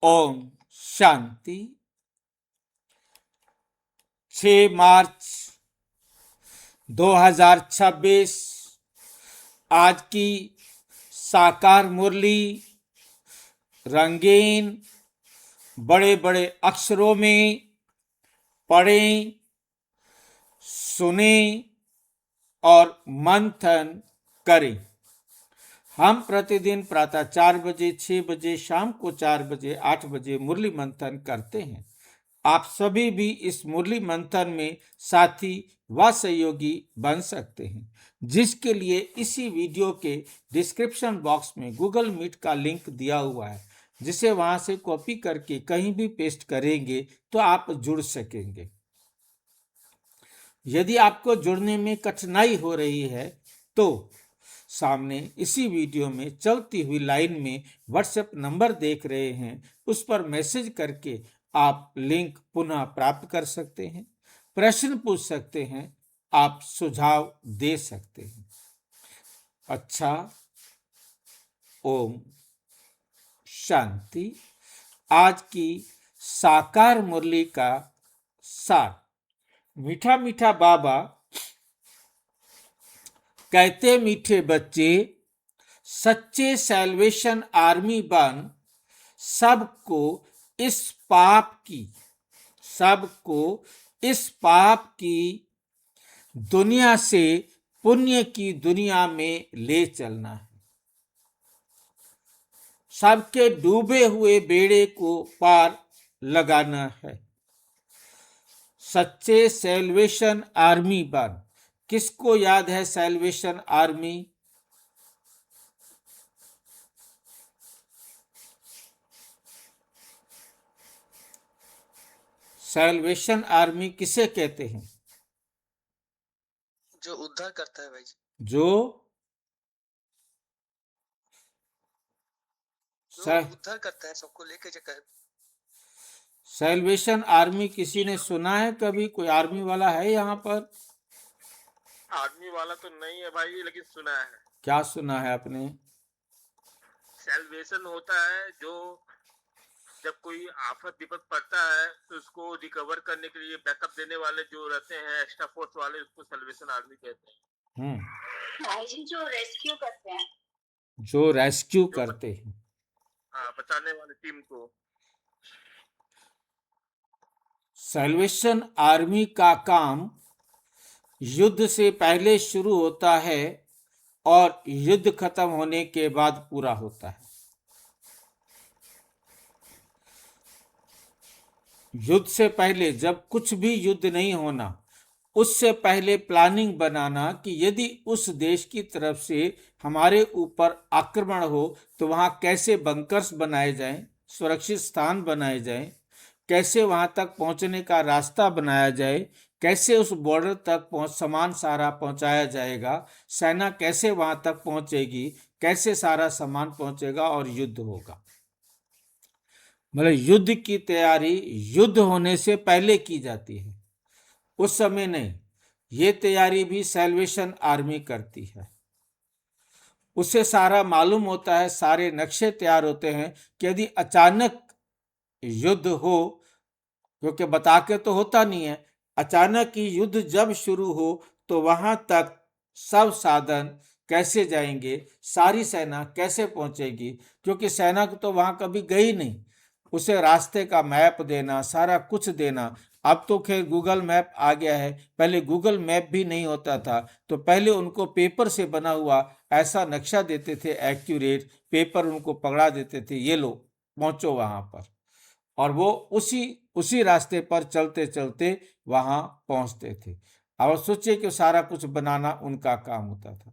ओम शांति। 6 मार्च 2026 आज की साकार मुरली रंगीन बड़े बड़े अक्षरों में पढ़ें, सुनें और मंथन करें। हम प्रतिदिन प्रातः 4 बजे, 6 बजे, शाम को 4 बजे, 8 बजे मुरली मंथन करते हैं। आप सभी भी इस मुरली मंथन में साथी व सहयोगी बन सकते हैं, जिसके लिए इसी वीडियो के डिस्क्रिप्शन बॉक्स में गूगल मीट का लिंक दिया हुआ है, जिसे वहां से कॉपी करके कहीं भी पेस्ट करेंगे तो आप जुड़ सकेंगे। यदि आपको जुड़ने में कठिनाई हो रही है तो सामने इसी वीडियो में चलती हुई लाइन में व्हाट्सएप नंबर देख रहे हैं, उस पर मैसेज करके आप लिंक पुनः प्राप्त कर सकते हैं, प्रश्न पूछ सकते हैं, आप सुझाव दे सकते हैं। अच्छा, ओम शांति। आज की साकार मुरली का सार। मीठा मीठा बाबा कहते, मीठे बच्चे सच्चे सैल्वेशन आर्मी बन, सबको इस पाप की दुनिया से पुण्य की दुनिया में ले चलना है। सबके डूबे हुए बेड़े को पार लगाना है। सच्चे सैल्वेशन आर्मी बन। किसको याद है सैल्वेशन आर्मी? सैल्वेशन आर्मी किसे कहते हैं? जो उद्धार करता है भाई जी। जो उद्धार करता है, सबको लेके जाकर। सैल्वेशन आर्मी किसी ने सुना है कभी? कोई आर्मी वाला है यहाँ पर? आर्मी वाला तो नहीं है भाई, लेकिन सुना है। क्या सुना है आपने? सैल्वेशन होता है जो जब कोई आफत विपत पड़ता है तो उसको रिकवर करने के लिए बैकअप देने वाले जो रहते हैं, एक्स्ट्रा फोर्स वाले, उसको सैल्वेशन आर्मी कहते हैं। भाई जी, जो रेस्क्यू करते हैं, जो रेस्क्यू करते हैं, बचाने वाली टीम को। सैल्वेशन आर्मी का काम युद्ध से पहले शुरू होता है और युद्ध खत्म होने के बाद पूरा होता है। युद्ध से पहले, जब कुछ भी युद्ध नहीं होना, उससे पहले प्लानिंग बनाना कि यदि उस देश की तरफ से हमारे ऊपर आक्रमण हो तो वहां कैसे बंकर्स बनाए जाएं, सुरक्षित स्थान बनाए जाएं, कैसे वहां तक पहुंचने का रास्ता बनाया जाए, कैसे उस बॉर्डर तक सामान सारा पहुंचाया जाएगा, सेना कैसे वहां तक पहुंचेगी, कैसे सारा सामान पहुंचेगा और युद्ध होगा। मतलब युद्ध की तैयारी युद्ध होने से पहले की जाती है, उस समय नहीं। ये तैयारी भी सैल्वेशन आर्मी करती है। उसे सारा मालूम होता है, सारे नक्शे तैयार होते हैं कि यदि अचानक युद्ध हो, क्योंकि बता के तो होता नहीं है, अचानक ही युद्ध जब शुरू हो तो वहां तक सब साधन कैसे जाएंगे, सारी सेना कैसे पहुंचेगी, क्योंकि सेना तो वहां कभी गई नहीं। उसे रास्ते का मैप देना, सारा कुछ देना। अब तो खैर गूगल मैप आ गया है, पहले गूगल मैप भी नहीं होता था, तो पहले उनको पेपर से बना हुआ ऐसा नक्शा देते थे, एक्यूरेट पेपर उनको पकड़ा देते थे, ये लो पहुंचो वहां पर, और वो उसी उसी रास्ते पर चलते चलते वहां पहुंचते थे। अब सोचिए कि सारा कुछ बनाना उनका काम होता था।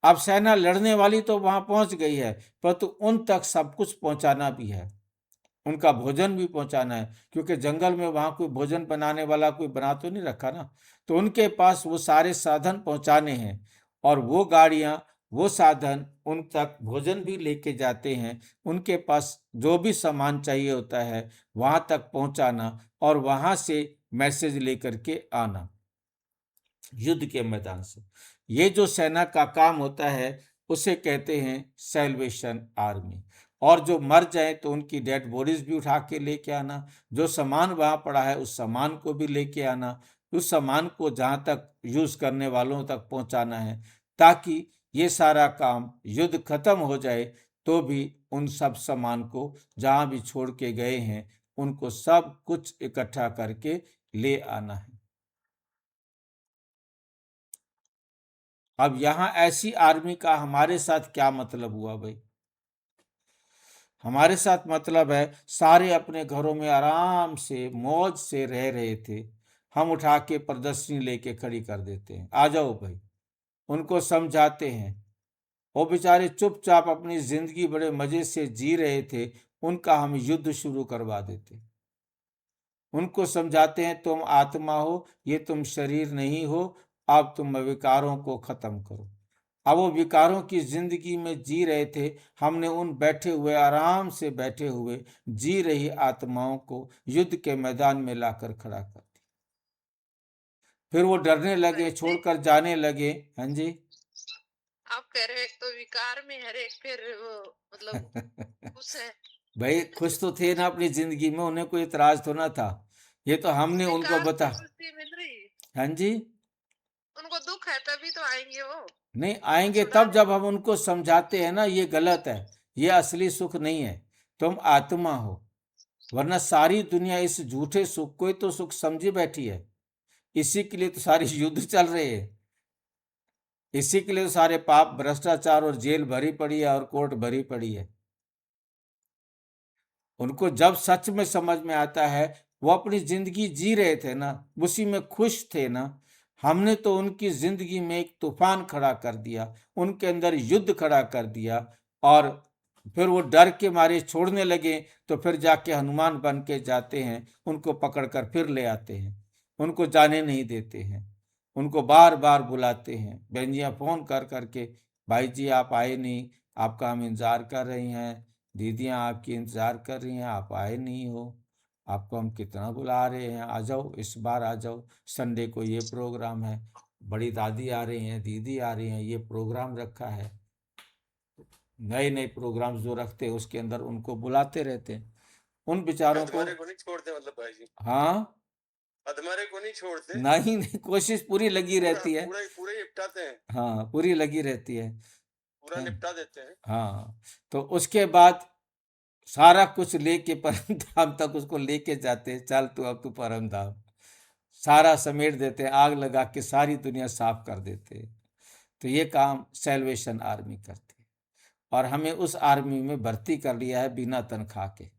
अब सेना लड़ने वाली तो वहां पहुंच गई है, परंतु उन तक सब कुछ पहुंचाना भी है, उनका भोजन भी पहुंचाना है, क्योंकि जंगल में वहां कोई भोजन बनाने वाला कोई बना तो नहीं रखा ना, तो उनके पास वो सारे साधन पहुंचाने हैं, और वो गाड़ियां, वो साधन उन तक भोजन भी लेके जाते हैं। उनके पास जो भी सामान चाहिए होता है वहां तक पहुंचाना और वहां से मैसेज लेकर के आना युद्ध के मैदान से। ये जो सेना का काम होता है उसे कहते हैं सैल्वेशन आर्मी। और जो मर जाए तो उनकी डेड बॉडीज भी उठा के लेके आना, जो सामान वहां पड़ा है उस सामान को भी लेके आना, उस सामान को जहां तक यूज करने वालों तक पहुंचाना है, ताकि ये सारा काम युद्ध खत्म हो जाए तो भी उन सब सामान को जहां भी छोड़ के गए हैं उनको सब कुछ इकट्ठा करके ले आना है। अब यहां ऐसी आर्मी का हमारे साथ क्या मतलब हुआ भाई? हमारे साथ मतलब है सारे अपने घरों में आराम से मौज से रह रहे थे, हम उठा के प्रदर्शनी लेके खड़ी कर देते हैं, आ जाओ भाई। उनको समझाते हैं, वो बेचारे चुपचाप अपनी जिंदगी बड़े मजे से जी रहे थे, उनका हम युद्ध शुरू करवा देते। उनको समझाते हैं तुम आत्मा हो, ये तुम शरीर नहीं हो, अब तुम विकारों को खत्म करो। अब वो विकारों की जिंदगी में जी रहे थे, हमने उन बैठे हुए आराम से बैठे हुए जी रही आत्माओं को युद्ध के मैदान में लाकर खड़ा कर दिया। फिर वो डरने लगे, छोड़कर जाने लगे। हाँ जी। आप कह रहे हैं एक तो विकार में है, एक फिर वो मतलब खुश है। भाई खुश तो थे ना अपनी जिंदगी में, उन्हें कोई इतराज तो ना था, ये तो हमने उनको विकार बता। से खुशी मिल रही, हाँ जी। उनको दुख है तभी तो आएंगे वो नहीं आएंगे तब छुड़ाने। जब हम उनको समझाते हैं ना ये गलत है, ये असली सुख नहीं है, तुम आत्मा हो। वरना सारी दुनिया इस झूठे सुख को ही तो सुख समझी बैठी है, इसी के लिए तो सारी युद्ध चल रहे हैं, इसी के लिए तो सारे पाप, भ्रष्टाचार और जेल भरी पड़ी है और कोर्ट भरी पड़ी है। उनको जब सच में समझ में आता है, वो अपनी जिंदगी जी रहे थे ना, उसी में खुश थे ना, हमने तो उनकी जिंदगी में एक तूफान खड़ा कर दिया, उनके अंदर युद्ध खड़ा कर दिया, और फिर वो डर के मारे छोड़ने लगे, तो फिर जाके हनुमान बन के जाते हैं, उनको पकड़कर फिर ले आते हैं, उनको जाने नहीं देते हैं, उनको बार बार बुलाते हैं, बहनियाँ फोन कर करके, भाई जी आप आए नहीं, आपका हम इंतजार कर रही हैं, दीदियाँ आपकी इंतजार कर रही हैं, आप आए नहीं हो, आपको हम कितना बुला रहे हैं, आ जाओ इस बार आ जाओ, संडे को ये प्रोग्राम है, बड़ी दादी आ रही हैं, दीदी आ रही हैं, ये प्रोग्राम रखा है। नए नए प्रोग्राम जो रखते हैं उसके अंदर उनको बुलाते रहते हैं, उन बेचारों को। अधमरे को नहीं छोड़ते मतलब भाई जी, हाँ, अधमरे को नहीं छोड़ते, नहीं नहीं, कोशिश पूरी लगी पूरा रहती है। पूरा ही निपटाते हैं, हाँ, पूरी लगी रहती है। पूरा निपटा देते हैं। हाँ, तो उसके बाद सारा कुछ लेके परम धाम तक उसको लेके जाते हैं, चल तू अब तू परम धाम, सारा समेट देते हैं, आग लगा के सारी दुनिया साफ कर देते हैं। तो ये काम सैल्वेशन आर्मी करती है, और हमें उस आर्मी में भर्ती कर लिया है बिना तनख्वाह के।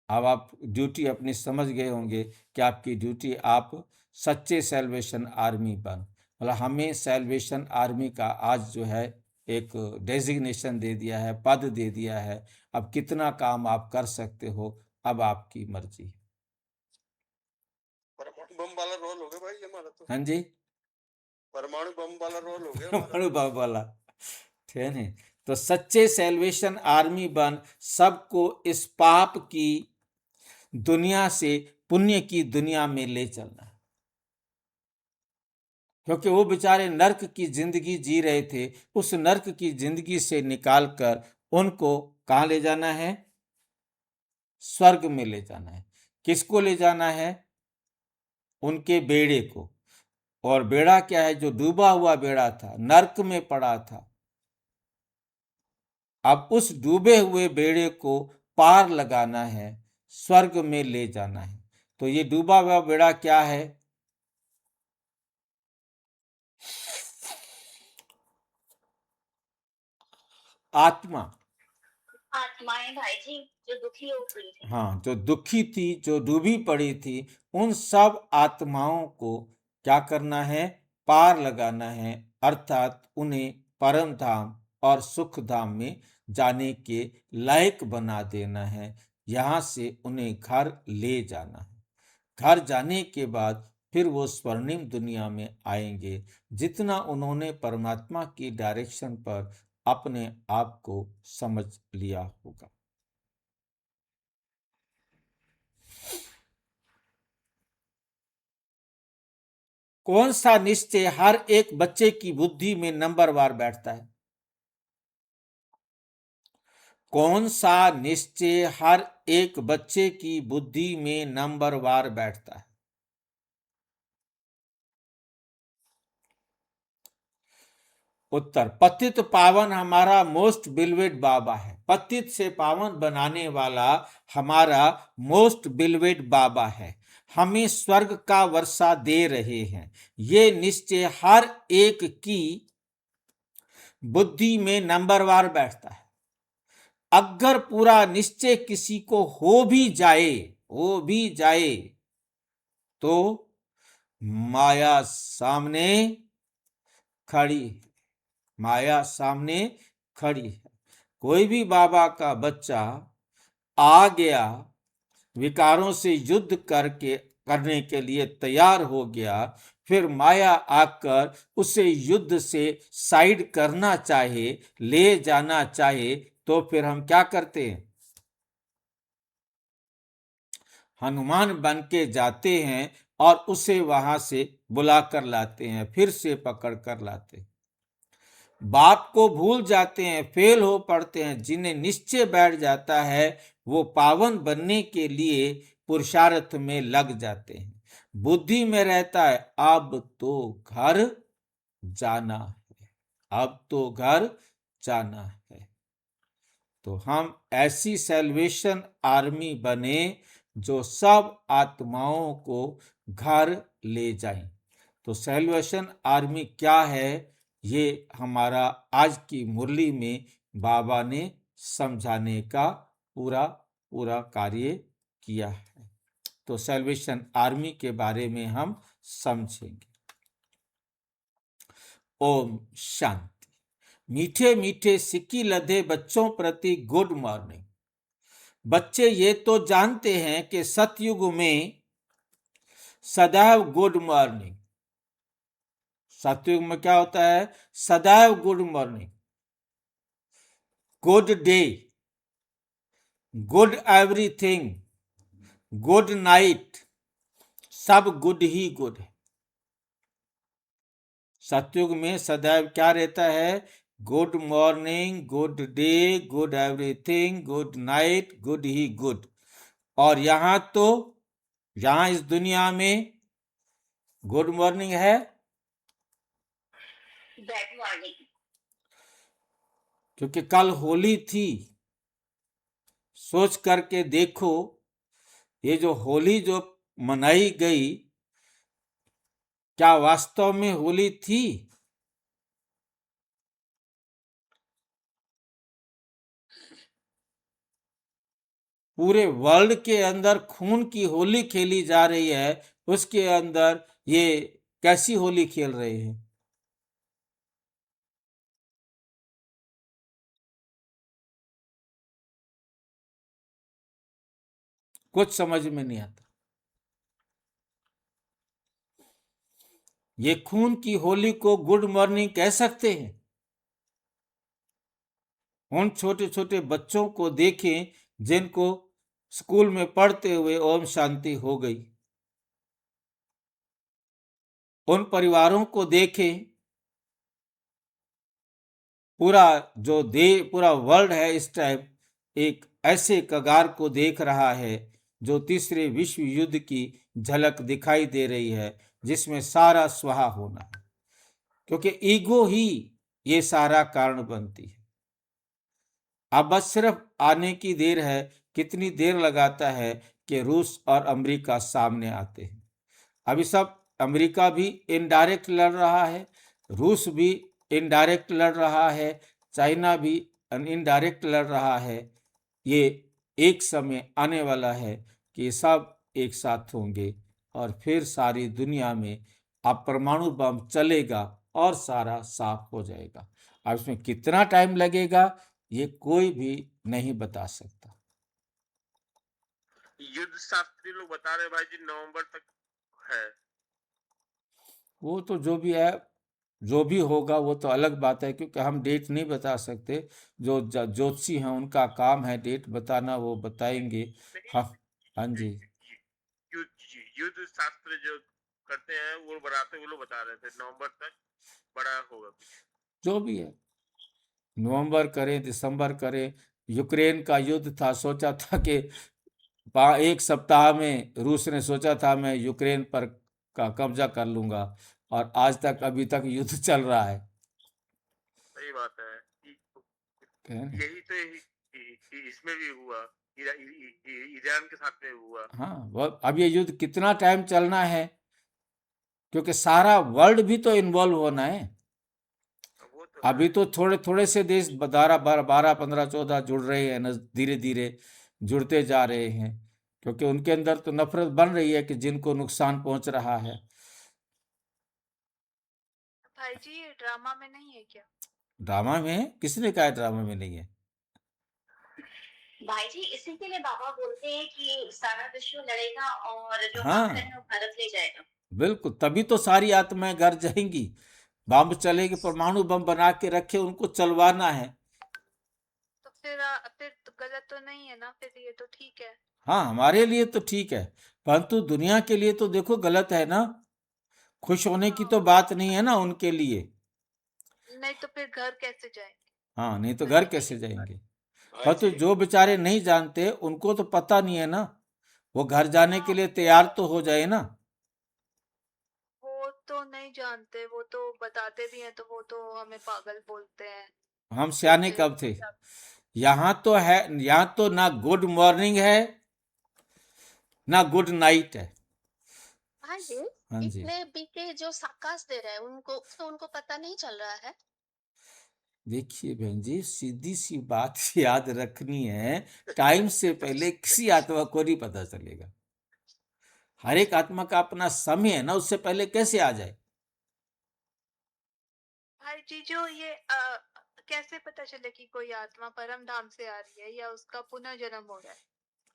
अब आप ड्यूटी अपनी समझ गए होंगे कि आपकी ड्यूटी, आप सच्चे सैल्वेशन आर्मी बन, मतलब हमें सैल्वेशन आर्मी का आज जो है एक डेजिग्नेशन दे दिया है, पद दे दिया है। अब कितना काम आप कर सकते हो, अब आपकी मर्जी है। परमाणु बम वाला रोल हो गया भाई हमारा तो, हाँ जी, परमाणु बम वाला रोल हो गया हमारा। परमाणु बम वाला, ठीक है। तो सच्चे सैल्वेशन आर्मी बन, सबको इस पाप की दुनिया से पुण्य की दुनिया में ले चलना है, क्योंकि वो बेचारे नर्क की जिंदगी जी रहे थे, उस नर्क की जिंदगी से निकालकर उनको कहाँ ले जाना है? स्वर्ग में ले जाना है। किसको ले जाना है? उनके बेड़े को। और बेड़ा क्या है? जो डूबा हुआ बेड़ा था, नर्क में पड़ा था, अब उस डूबे हुए बेड़े को पार लगाना है, स्वर्ग में ले जाना है। तो ये डूबा हुआ बेड़ा क्या है? आत्मा। आत्माएं भाई जी जो दुखी हो गई थी, हाँ, जो दुखी थी, जो डूबी पड़ी थी, उन सब आत्माओं को क्या करना है? पार लगाना है, अर्थात उन्हें परम धाम और सुख धाम में जाने के लायक बना देना है, यहाँ से उन्हें घर ले जाना है। घर जाने के बाद फिर वो स्वर्णिम दुनिया में आएंगे, जितना उन्होंने परमात्मा की डायरेक्शन पर अपने आप को समझ लिया होगा। कौन सा निश्चय हर एक बच्चे की बुद्धि में नंबरवार बैठता है? कौन सा निश्चय हर एक बच्चे की बुद्धि में नंबरवार बैठता है? उत्तर, पतित पावन हमारा मोस्ट बिलवेड बाबा है। पतित से पावन बनाने वाला हमारा मोस्ट बिलवेड बाबा है, हमें स्वर्ग का वर्षा दे रहे हैं। ये निश्चय हर एक की बुद्धि में नंबरवार बैठता है। अगर पूरा निश्चय किसी को हो भी जाए तो माया सामने खड़ी है। माया सामने खड़ी है। कोई भी बाबा का बच्चा आ गया, विकारों से युद्ध करने के लिए तैयार हो गया, फिर माया आकर उसे युद्ध से साइड करना चाहे, ले जाना चाहे, तो फिर हम क्या करते हैं? हनुमान बन के जाते हैं और उसे वहां से बुला कर लाते हैं, फिर से पकड़ कर लाते हैं। बात को भूल जाते हैं, फेल हो पड़ते हैं। जिन्हें निश्चय बैठ जाता है वो पावन बनने के लिए पुरुषार्थ में लग जाते हैं। बुद्धि में रहता है अब तो घर जाना है, अब तो घर जाना है। तो हम ऐसी सैल्वेशन आर्मी बने जो सब आत्माओं को घर ले जाएं। तो सैल्वेशन आर्मी क्या है, ये हमारा आज की मुरली में बाबा ने समझाने का पूरा कार्य किया है। तो सैल्वेशन आर्मी के बारे में हम समझेंगे। ओम शांति। मीठे मीठे सिक्की लदे बच्चों प्रति गुड मॉर्निंग। बच्चे ये तो जानते हैं कि सतयुग में सदैव गुड मॉर्निंग। सतयुग में क्या होता है? सदैव good morning, good day, good everything, good night, सब गुड ही गुड है। सतयुग में सदैव क्या रहता है? Good morning, good day, good everything, good night, good ही गुड। और यहां इस दुनिया में गुड मॉर्निंग है, बैड मॉर्निंग। क्योंकि कल होली थी। सोच करके देखो, ये जो होली जो मनाई गई, क्या वास्तव में होली थी? पूरे वर्ल्ड के अंदर खून की होली खेली जा रही है, उसके अंदर ये कैसी होली खेल रहे हैं? कुछ समझ में नहीं आता। ये खून की होली को गुड मॉर्निंग कह सकते हैं? उन छोटे छोटे बच्चों को देखें जिनको स्कूल में पढ़ते हुए ओम शांति हो गई। उन परिवारों को देखें, पूरा वर्ल्ड है इस टाइम एक ऐसे कगार को देख रहा है जो तीसरे विश्व युद्ध की झलक दिखाई दे रही है, जिसमें सारा स्वाहा होना है, क्योंकि ईगो ही ये सारा कारण बनती है। अब बस सिर्फ आने की देर है। कितनी देर लगाता है कि रूस और अमेरिका सामने आते हैं। अभी सब अमेरिका भी इनडायरेक्ट लड़ रहा है, रूस भी इनडायरेक्ट लड़ रहा है, चाइना भी इनडायरेक्ट लड़ रहा है। ये एक समय आने वाला है कि सब एक साथ होंगे और फिर सारी दुनिया में अब परमाणु बम चलेगा और सारा साफ हो जाएगा। अब इसमें कितना टाइम लगेगा ये कोई भी नहीं बता सकता। युद्ध शास्त्री लोग बता रहे भाई जी नवंबर तक है। वो तो जो भी है, जो भी होगा वो तो अलग बात है, क्योंकि हम डेट नहीं बता सकते। जो ज्योतिषी हैं उनका काम है डेट बताना, वो बताएंगे। हाँ, हाँ जी। युद्ध शास्त्र जो करते हैं वो बनाते, वो लोग बता रहे थे नवंबर तक बड़ा होगा कुछ। जो भी है, नवंबर करें, दिसंबर करें, यूक्रेन का युद्ध था, सोचा था कि 1 सप्ताह में रूस ने सोचा था मैं यूक्रेन पर का कब्जा कर लूंगा, और आज तक अभी तक युद्ध चल रहा है। सही बात है। है ना? यही तो इसमें भी हुआ, ईरान के साथ में हुआ। हाँ, अब ये युद्ध कितना टाइम चलना है, क्योंकि सारा वर्ल्ड भी तो इन्वॉल्व होना है। वो तो अभी तो थोड़े थोड़े से देश 12, 15, 14 जुड़ रहे हैं, धीरे धीरे जुड़ते जा रहे हैं, क्योंकि उनके अंदर तो नफरत बन रही है कि जिनको नुकसान पहुंच रहा है। भाई जी ये ड्रामा में नहीं है क्या? ड्रामा में है? किसने कहा ड्रामा में नहीं है? भाई जी इसी के लिए बाबा बोलते हैं कि सारा विश्व लड़ेगा और जो हाँ, आखिर में वो भारत ले जाएगा। बिल्कुल, तभी तो सारी आत्माएं घर जाएंगी। बम चलेगी, परमाणु बम बना के रखे, उनको चलवाना है। तो फिर तो गलत तो नहीं है ना, फिर ये तो ठीक है। हाँ, हमारे लिए तो ठीक है, परंतु दुनिया के लिए तो देखो गलत है ना। खुश होने की तो बात नहीं है ना उनके लिए। नहीं तो फिर घर कैसे जाएंगे? हाँ, नहीं तो घर कैसे जाएंगे? भाई परंतु जी जो बेचारे नहीं जानते उनको तो पता नहीं है ना, वो घर जाने के लिए तैयार तो हो जाए ना। वो तो नहीं जानते, वो तो बताते भी हैं तो वो तो हमें पागल बोलते हैं। हम सियाने फिर कब थे? यहाँ तो है, यहाँ तो ना गुड मॉर्निंग है ना गुड नाइट है। हाँ जी हाँ जी, इतने बीके जो साकाश दे रहे हैं उनको तो उनको पता नहीं चल रहा है। देखिए बहन जी, सीधी सी बात याद रखनी है, टाइम से पहले किसी आत्मा को नहीं पता चलेगा। हर एक आत्मा का अपना समय है ना, उससे पहले कैसे आ जाए? भाई जी जो ये कैसे पता चले कि कोई आत्मा परम धाम से आ रही है या उसका पुनर्जन्म हो रहा है?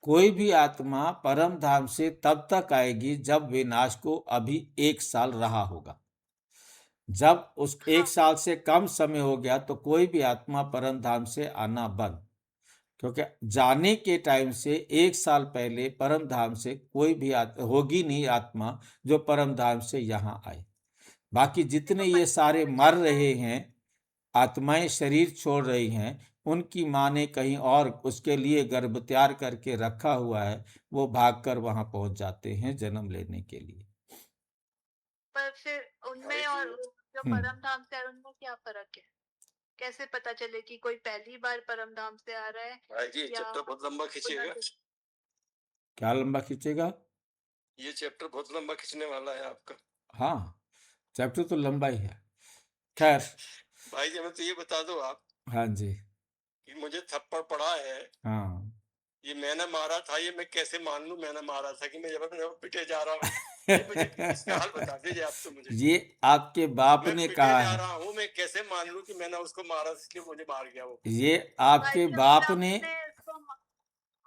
कोई भी आत्मा परम धाम से तब तक आएगी जब विनाश को अभी 1 साल रहा होगा। जब उस हाँ 1 साल से कम समय हो गया तो कोई भी आत्मा परम धाम से आना बंद, क्योंकि जाने के टाइम से 1 साल पहले परम धाम से कोई भी होगी नहीं आत्मा जो परम धाम से यहाँ आए। बाकी जितने देखो ये सारे बच्चा मर जाता है, रहे हैं, आत्माएं शरीर छोड़ रही हैं, उनकी माँ ने कहीं और उसके लिए गर्भ तैयार करके रखा हुआ है, वो भागकर वहां पहुंच जाते हैं जन्म लेने के लिए। पर फिर भाई उनमें और जी जो हम्म परम धाम से आ रहे हैं, उनमें क्या फर्क है? कैसे पता चले कि कोई पहली बार परम धाम से आ रहा है भाई जी या चैप्टर बहुत लंबा खींचेगा। पुनर्जन्म? क्या लंबा खींचेगा? ये चैप्टर बहुत लंबा खींचने वाला है आपका। हाँ, चैप्टर तो लंबा ही है। खैर, भाई जी हमें तो ये बता दो आप हाँ जी, कि मुझे थप्पड़ पड़ा है, हाँ। ये मैंने मारा था, ये मैं कैसे मान लूं मैंने मारा था कि मैं जब पिटे जा रहा हूँ? ये मुझे इसका हल बता दीजिए आप तो मुझे। ये आपके बाप मैं ने पिटे कहा जा है, रहा हूँ, मैं कैसे मान लूं कि मैंने उसको मारा इसलिए मुझे मार गया वो? ये भाई आपके जब बाप ट्रम्प ने। ने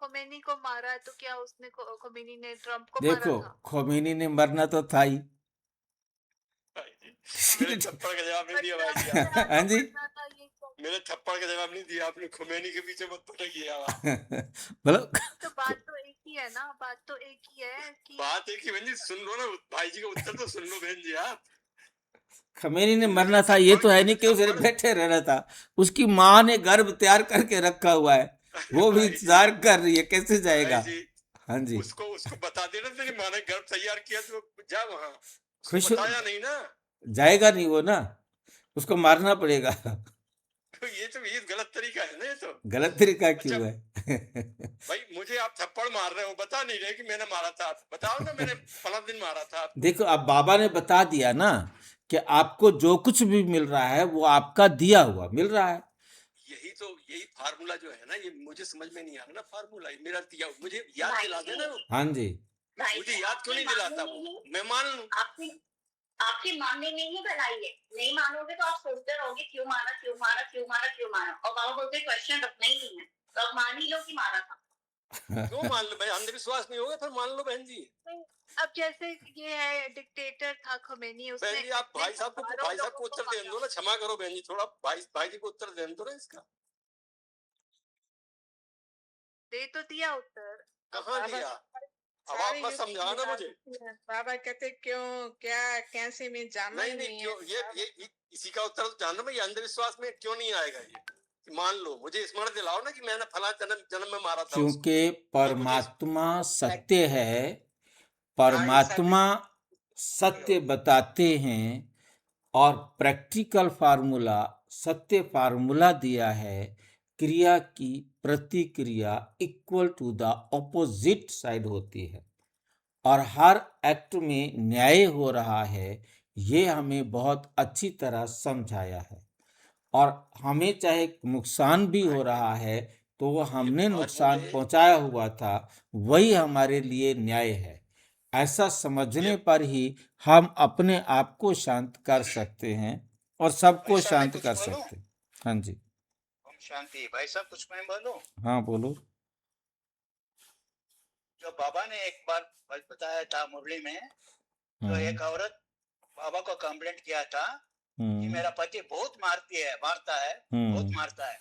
खोमेनी को मारा है तो क्या उसने खोमेनी ने ट्रम्प को मारा देखो, था? खोमेनी ने मरना तो था ही। भाई जी मेरे थप्पड़ का जवाब नहीं पर दिया भाई ट्रम्प जी ने आपने। हाँ आपको जी। मरना था ये मेरे थप्पड़ का जवाब नहीं दिया आपने, खुमैनी के पीछे मत पटकिए आप। बोलो। तो बात तो एक ही है ना, बात तो एक ही है कि बात एक ही बहन जी, सुन लो ना भाई जी का उत्तर तो सुन लो बहन जी आप। खमेनी ने मुझे मरना था, ये तो है नहीं कि उसे थप्पड़ बैठे रहना था। उसकी माँ ने गर्भ तैयार करके रखा हुआ है, वो भी भाई जी इंतजार कर रही है, कैसे भाई जाएगा? जी हाँ जी, उसको उसको बता देना तेरी माँ ने गर्भ तैयार किया तो जा वहां, उसको खुश बताया नहीं ना। जाएगा नहीं वो ना, उसको मारना पड़ेगा। तो ये गलत तरीका है ना ये तो। गलत तरीका अच्छा क्यों है? भाई मुझे आप थप्पड़ मार रहे हो, बता नहीं रहे कि मैंने मारा था, आप बताओ ना मैंने फला दिन मारा था आपको। देखो, अब बाबा ने बता दिया ना कि आपको जो कुछ भी मिल रहा है वो आपका दिया हुआ मिल रहा है। यही फार्मूला जो है ना, ये मुझे समझ में नहीं आ रहा ना फार्मूला, ये मेरा दिया मुझे याद भाई दिला देना वो। हाँ जी, भाई मुझे जी याद क्यों आपके नहीं दिलाता मानने वो, में ही मैं मान लूं। आपके आपके मानने में ही भलाई है। नहीं मानोगे तो आप सोचते रहोगे क्यों मारा क्यों मारा क्यों मारा क्यों मारा, और बाबा बोलते क्वेश्चन रखना ही नहीं है, तो अब मान ही लो कि मारा था। क्यों मान लो भाई, अंधविश्वास नहीं होगा फिर मान लो बहन जी। अब जैसे ये है डिक्टेटर था खोमेनी, उसने बहन जी आप भाई साहब को उत्तर देने दो ना, क्षमा करो बहन जी, थोड़ा भाई जी को उत्तर देने दो ना इसका। दे तो दिया उत्तर। कहाँ दिया? अब आप मत समझाओ ना मुझे। बाबा कहते क्यों क्या कैसे में जाना ही नहीं नहीं क्यों है। ये इसी का उत्तर तो जानना मैं, ये अंधविश्वास में क्यों नहीं आएगा ये, कि मान लो मुझे स्मरण दिलाओ ना कि मैंने फला जन्म में मारा था उसको, क्योंकि तो मुझे परमात्मा सत्य है, हाँ, परमात्मा सत्य बताते हैं और प्रैक्टिकल फार्मूला, सत्य फार्मूला दिया है। क्रिया की प्रतिक्रिया equal to the opposite side होती है और हर एक्ट में न्याय हो रहा है। ये हमें बहुत अच्छी तरह समझाया है और हमें चाहे नुकसान भी हो रहा है तो वो हमने बात नुकसान बोले पहुंचाया हुआ था, वही हमारे लिए न्याय है। ऐसा समझने ये पर ही हम अपने आप को शांत कर सकते हैं और सबको भाई साहब मैं शांत कुछ कर बोलूं? सकते हैं। हाँ जी, ओम शांति। भाई साहब कुछ मैं बोलूं? हाँ बोलो। जो बाबा ने एक बार बताया था मुरली में, तो एक औरत बाबा को कंप्लेंट किया था कि मेरा पति बहुत मारता है, बहुत मारता है।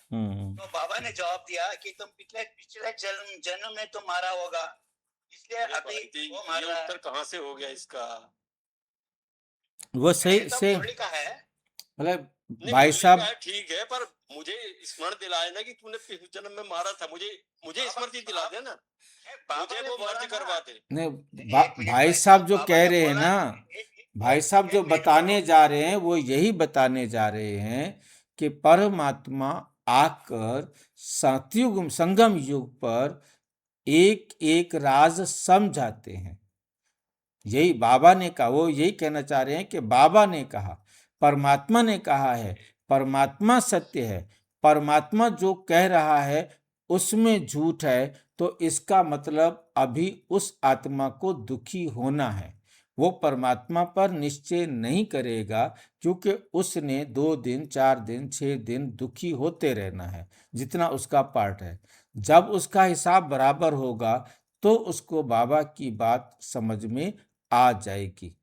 तो बाबा ने जवाब दिया कि तुम पिछले जन्म में तो मारा होगा, इसलिए अरे अभी भाई वो मार ये रहा है। उत्तर कहाँ से हो गया इसका? वो सही ये तो से मुरली का है। मतलब नहीं भाई मुरली साहब, का है, ठीक है, पर मुझे स्मरण दिलाए ना कि तूने पिछले जन्म में मारा था, मुझे स्मृति दिला दे ना, बाबा मुझे ने वो बोला मर्ज ना, करवा दे। नहीं एक मिनट भाई भाई साहब साहब, जो बाबा कह ने रहे हैं बोला, ना, एक भाई साहब जो मिनट बताने बोलो। जा रहे हैं वो यही बताने जा रहे हैं कि परमात्मा आकर सतयुग संगम युग पर एक एक राज समझाते हैं। यही बाबा ने कहा, वो यही कहना चाह रहे हैं कि बाबा ने कहा, परमात्मा ने कहा है, परमात्मा सत्य है, परमात्मा जो कह रहा है उसमें झूठ है, तो इसका मतलब अभी उस आत्मा को दुखी होना है। वो परमात्मा पर निश्चय नहीं करेगा क्योंकि उसने 2 दिन 4 दिन 6 दिन दुखी होते रहना है, जितना उसका पार्ट है। जब उसका हिसाब बराबर होगा तो उसको बाबा की बात समझ में आ जाएगी।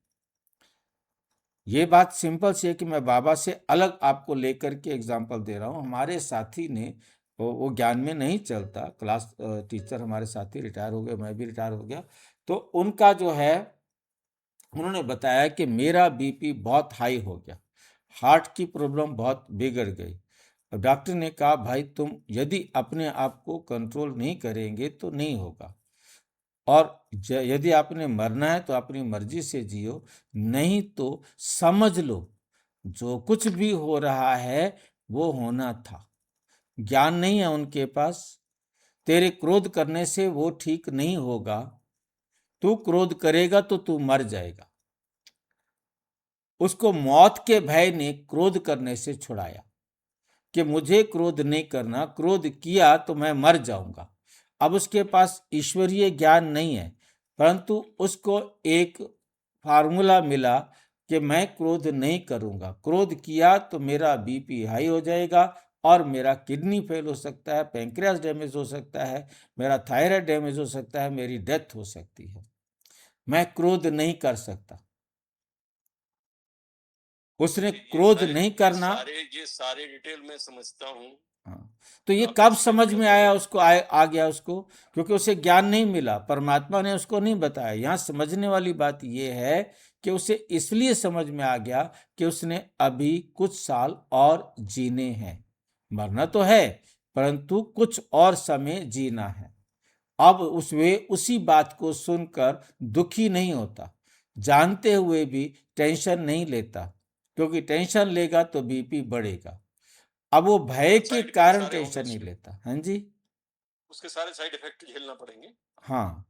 ये बात सिंपल सी है कि मैं बाबा से अलग आपको लेकर के एग्जांपल दे रहा हूँ। हमारे साथी ने वो ज्ञान में नहीं चलता, क्लास टीचर हमारे साथी रिटायर हो गए, मैं भी रिटायर हो गया। तो उनका जो है, उन्होंने बताया कि मेरा बीपी बहुत हाई हो गया, हार्ट की प्रॉब्लम बहुत बिगड़ गई। डॉक्टर ने कहा भाई तुम यदि अपने आप को कंट्रोल नहीं करेंगे तो नहीं होगा, और यदि आपने मरना है तो अपनी मर्जी से जियो, नहीं तो समझ लो जो कुछ भी हो रहा है वो होना था। ज्ञान नहीं है उनके पास, तेरे क्रोध करने से वो ठीक नहीं होगा, तू क्रोध करेगा तो तू मर जाएगा। उसको मौत के भय ने क्रोध करने से छुड़ाया कि मुझे क्रोध नहीं करना, क्रोध किया तो मैं मर जाऊंगा। अब उसके पास ईश्वरीय ज्ञान नहीं है, परंतु उसको एक फार्मूला मिला कि मैं क्रोध नहीं करूंगा, क्रोध किया तो मेरा बीपी हाई हो जाएगा और मेरा किडनी फेल हो सकता है, पैंक्रियास डैमेज हो सकता है, मेरा थायराइड डैमेज हो सकता है, मेरी डेथ हो सकती है। मैं क्रोध नहीं कर सकता। उसने क्रोध नहीं करना। ये सारे डिटेल में समझता हूँ। हाँ, तो ये आप कब इसमें समझ में मतलब आया उसको, आ गया उसको, क्योंकि उसे ज्ञान नहीं मिला, परमात्मा ने उसको नहीं बताया। यहाँ समझने वाली बात ये है कि उसे इसलिए समझ में आ गया कि उसने अभी कुछ साल और जीने हैं, मरना तो है परंतु कुछ और समय जीना है। अब वे उसी बात को सुनकर दुखी नहीं होता, जानते हुए भी टेंशन नहीं लेता, क्योंकि टेंशन लेगा तो बीपी बढ़ेगा। अब वो भय के साइड इफेक्ट कारण सारे होंगे टेंशन नहीं उसके, लेता। हाँ जी, उसके सारे साइड इफेक्ट झेलना पड़ेंगे। हाँ,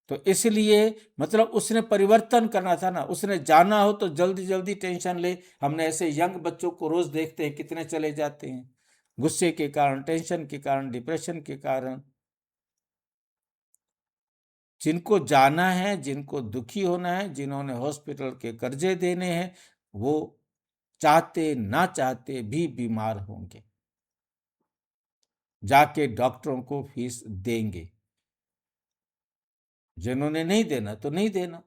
तो इसलिए मतलब उसने परिवर्तन करना था ना, उसने जाना हो तो जल्दी जल्दी टेंशन ले। हमने ऐसे यंग बच्चों को रोज देखते हैं, कितने चले जाते हैं गुस्से के कारण, टेंशन के कारण, डिप्रेशन के कारण। जिनको जाना है, जिनको दुखी होना है, जिन्होंने हॉस्पिटल के कर्जे देने हैं, वो चाहते ना चाहते भी बीमार होंगे, जाके डॉक्टरों को फीस देंगे। जिन्होंने नहीं देना तो नहीं देना।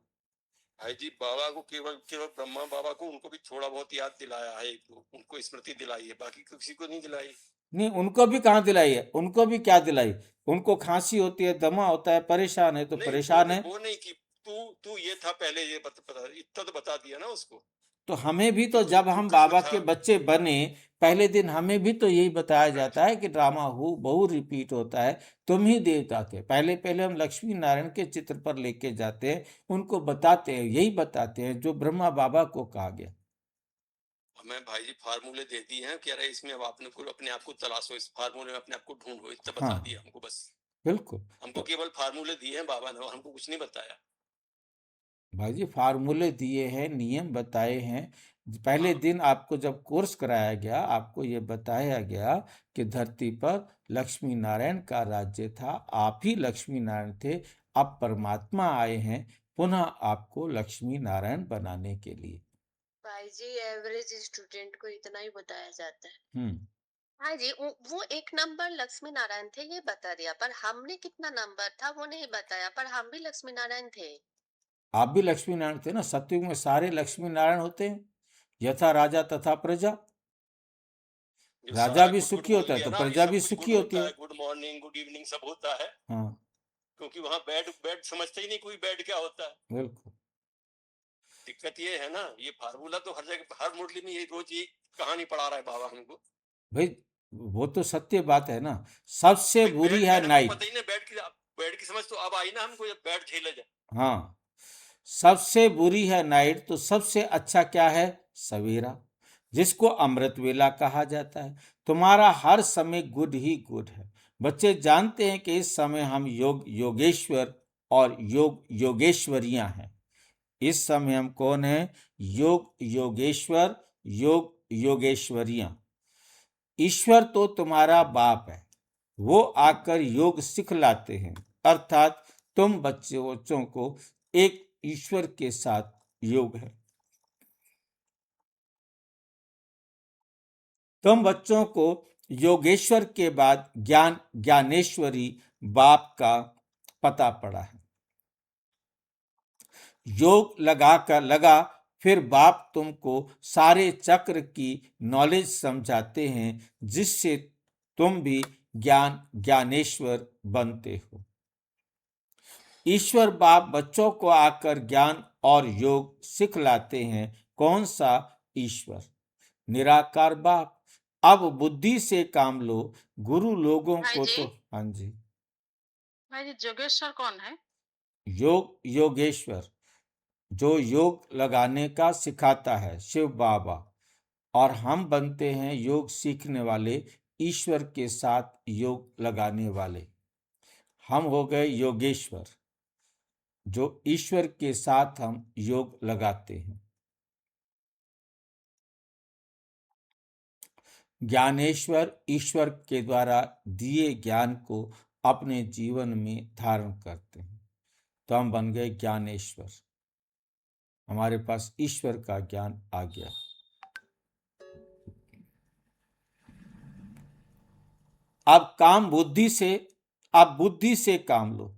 भाई जी बाबा को केवल केवल ब्रह्मा बाबा को उनको भी थोड़ा बहुत याद दिलाया है, उनको स्मृति दिलाई है, बाकी किसी को नहीं दिलाई। नहीं, उनको भी कहाँ दिलाई है, उनको भी क्या दिलाई। उनको खांसी होती है, दमा होता है, परेशान है तो नहीं परेशान है। वो नहीं कि तू तू ये था पहले, ये पता इतना तो बता दिया ना उसको। तो हमें भी तो जब हम दुख बाबा था। के बच्चे बने पहले दिन हमें भी तो यही बताया जाता है कि ड्रामा हो बहु रिपीट होता है, तुम ही देवता थे। पहले पहले हम लक्ष्मी नारायण के चित्र पर लेके जाते हैं, उनको बताते हैं, यही बताते हैं जो ब्रह्मा बाबा को कहा गया। हमें भाई जी फार्मूले दे दिए हैं कि अरे इसमें अब आपने को अपने आप को तलाशो, इस फार्मूले में अपने आप को ढूंढो, इतना बता हाँ दिया हमको बस। बिल्कुल। हमको तो केवल फार्मूले दिए हैं बाबा ने, हमको कुछ नहीं बताया। भाई जी फार्मूले दिए हैं, नियम बताए हैं। पहले हाँ। दिन आपको जब कोर्स कराया गया, आपको ये बताया गया कि धरती पर लक्ष्मी नारायण का राज्य था, आप ही लक्ष्मी नारायण थे। अब परमात्मा आए हैं पुनः आपको लक्ष्मी नारायण बनाने के लिए। भाई जी एवरेज स्टूडेंट को इतना ही बताया जाता है। हम्म हाँ जी, वो एक नंबर लक्ष्मी नारायण थे ये बता दिया, पर हमने कितना नंबर था वो नहीं बताया, पर हम भी लक्ष्मी नारायण थे। आप भी लक्ष्मी नारायण थे ना, सतयुग में सारे लक्ष्मी नारायण होते हैं, यथा राजा तथा प्रजा। जो राजा सारा भी गुड गुड सुखी बोल होता है दिया तो ना, अभी प्रजा सब भी कुछ सुखी गुड होती होता है। है, गुड मॉर्निंग गुड इवनिंग सब होता है। हाँ क्योंकि वहाँ बैड बैड समझते ही नहीं कोई बैड क्या होता है। बिल्कुल। दिक्कत ये है ना, ये फार्मूला तो हर जगह हर मुरली में ये रोज ये कहानी पढ़ा रहा है बाबा हमको। भाई वो तो सत्य बात है ना, सबसे भाई बुरी बैड है बैड हमको नाइट। पता ही नहीं, बैड की समझ तो अब आई ना हमको, जब बैड झेला जाए। हाँ, सबसे बुरी है नाइट, तो सबसे अच्छा क्या है? सवेरा, जिसको अमृत वेला कहा जाता है। तुम्हारा हर समय गुड ही गुड है। बच्चे जानते हैं कि इस समय हम योगेश्वर और योगेश्वरियां हैं। इस समय हम कौन है? योगेश्वर, योगेश्वरियां। ईश्वर तो तुम्हारा बाप है, वो आकर योग सिखलाते हैं, अर्थात तुम बच्चों को एक ईश्वर के साथ योग है। तुम बच्चों को योगेश्वर के बाद ज्ञानेश्वरी बाप का पता पड़ा है। योग लगा फिर बाप तुमको सारे चक्र की नॉलेज समझाते हैं, जिससे तुम भी ज्ञानेश्वर बनते हो। ईश्वर बाप बच्चों को आकर ज्ञान और योग सिखलाते हैं। कौन सा ईश्वर? निराकार बाप। अब बुद्धि से काम लो। गुरु लोगों भाई को जी, तो हाँ जी, भाई जी जोगेश्वर कौन है? योगेश्वर जो योग लगाने का सिखाता है, शिव बाबा। और हम बनते हैं योग सीखने वाले, ईश्वर के साथ योग लगाने वाले। हम हो गए योगेश्वर, जो ईश्वर के साथ हम योग लगाते हैं। ज्ञानेश्वर ईश्वर के द्वारा दिए ज्ञान को अपने जीवन में धारण करते हैं, तो हम बन गए ज्ञानेश्वर। हमारे पास ईश्वर का ज्ञान आ गया। अब बुद्धि से काम लो।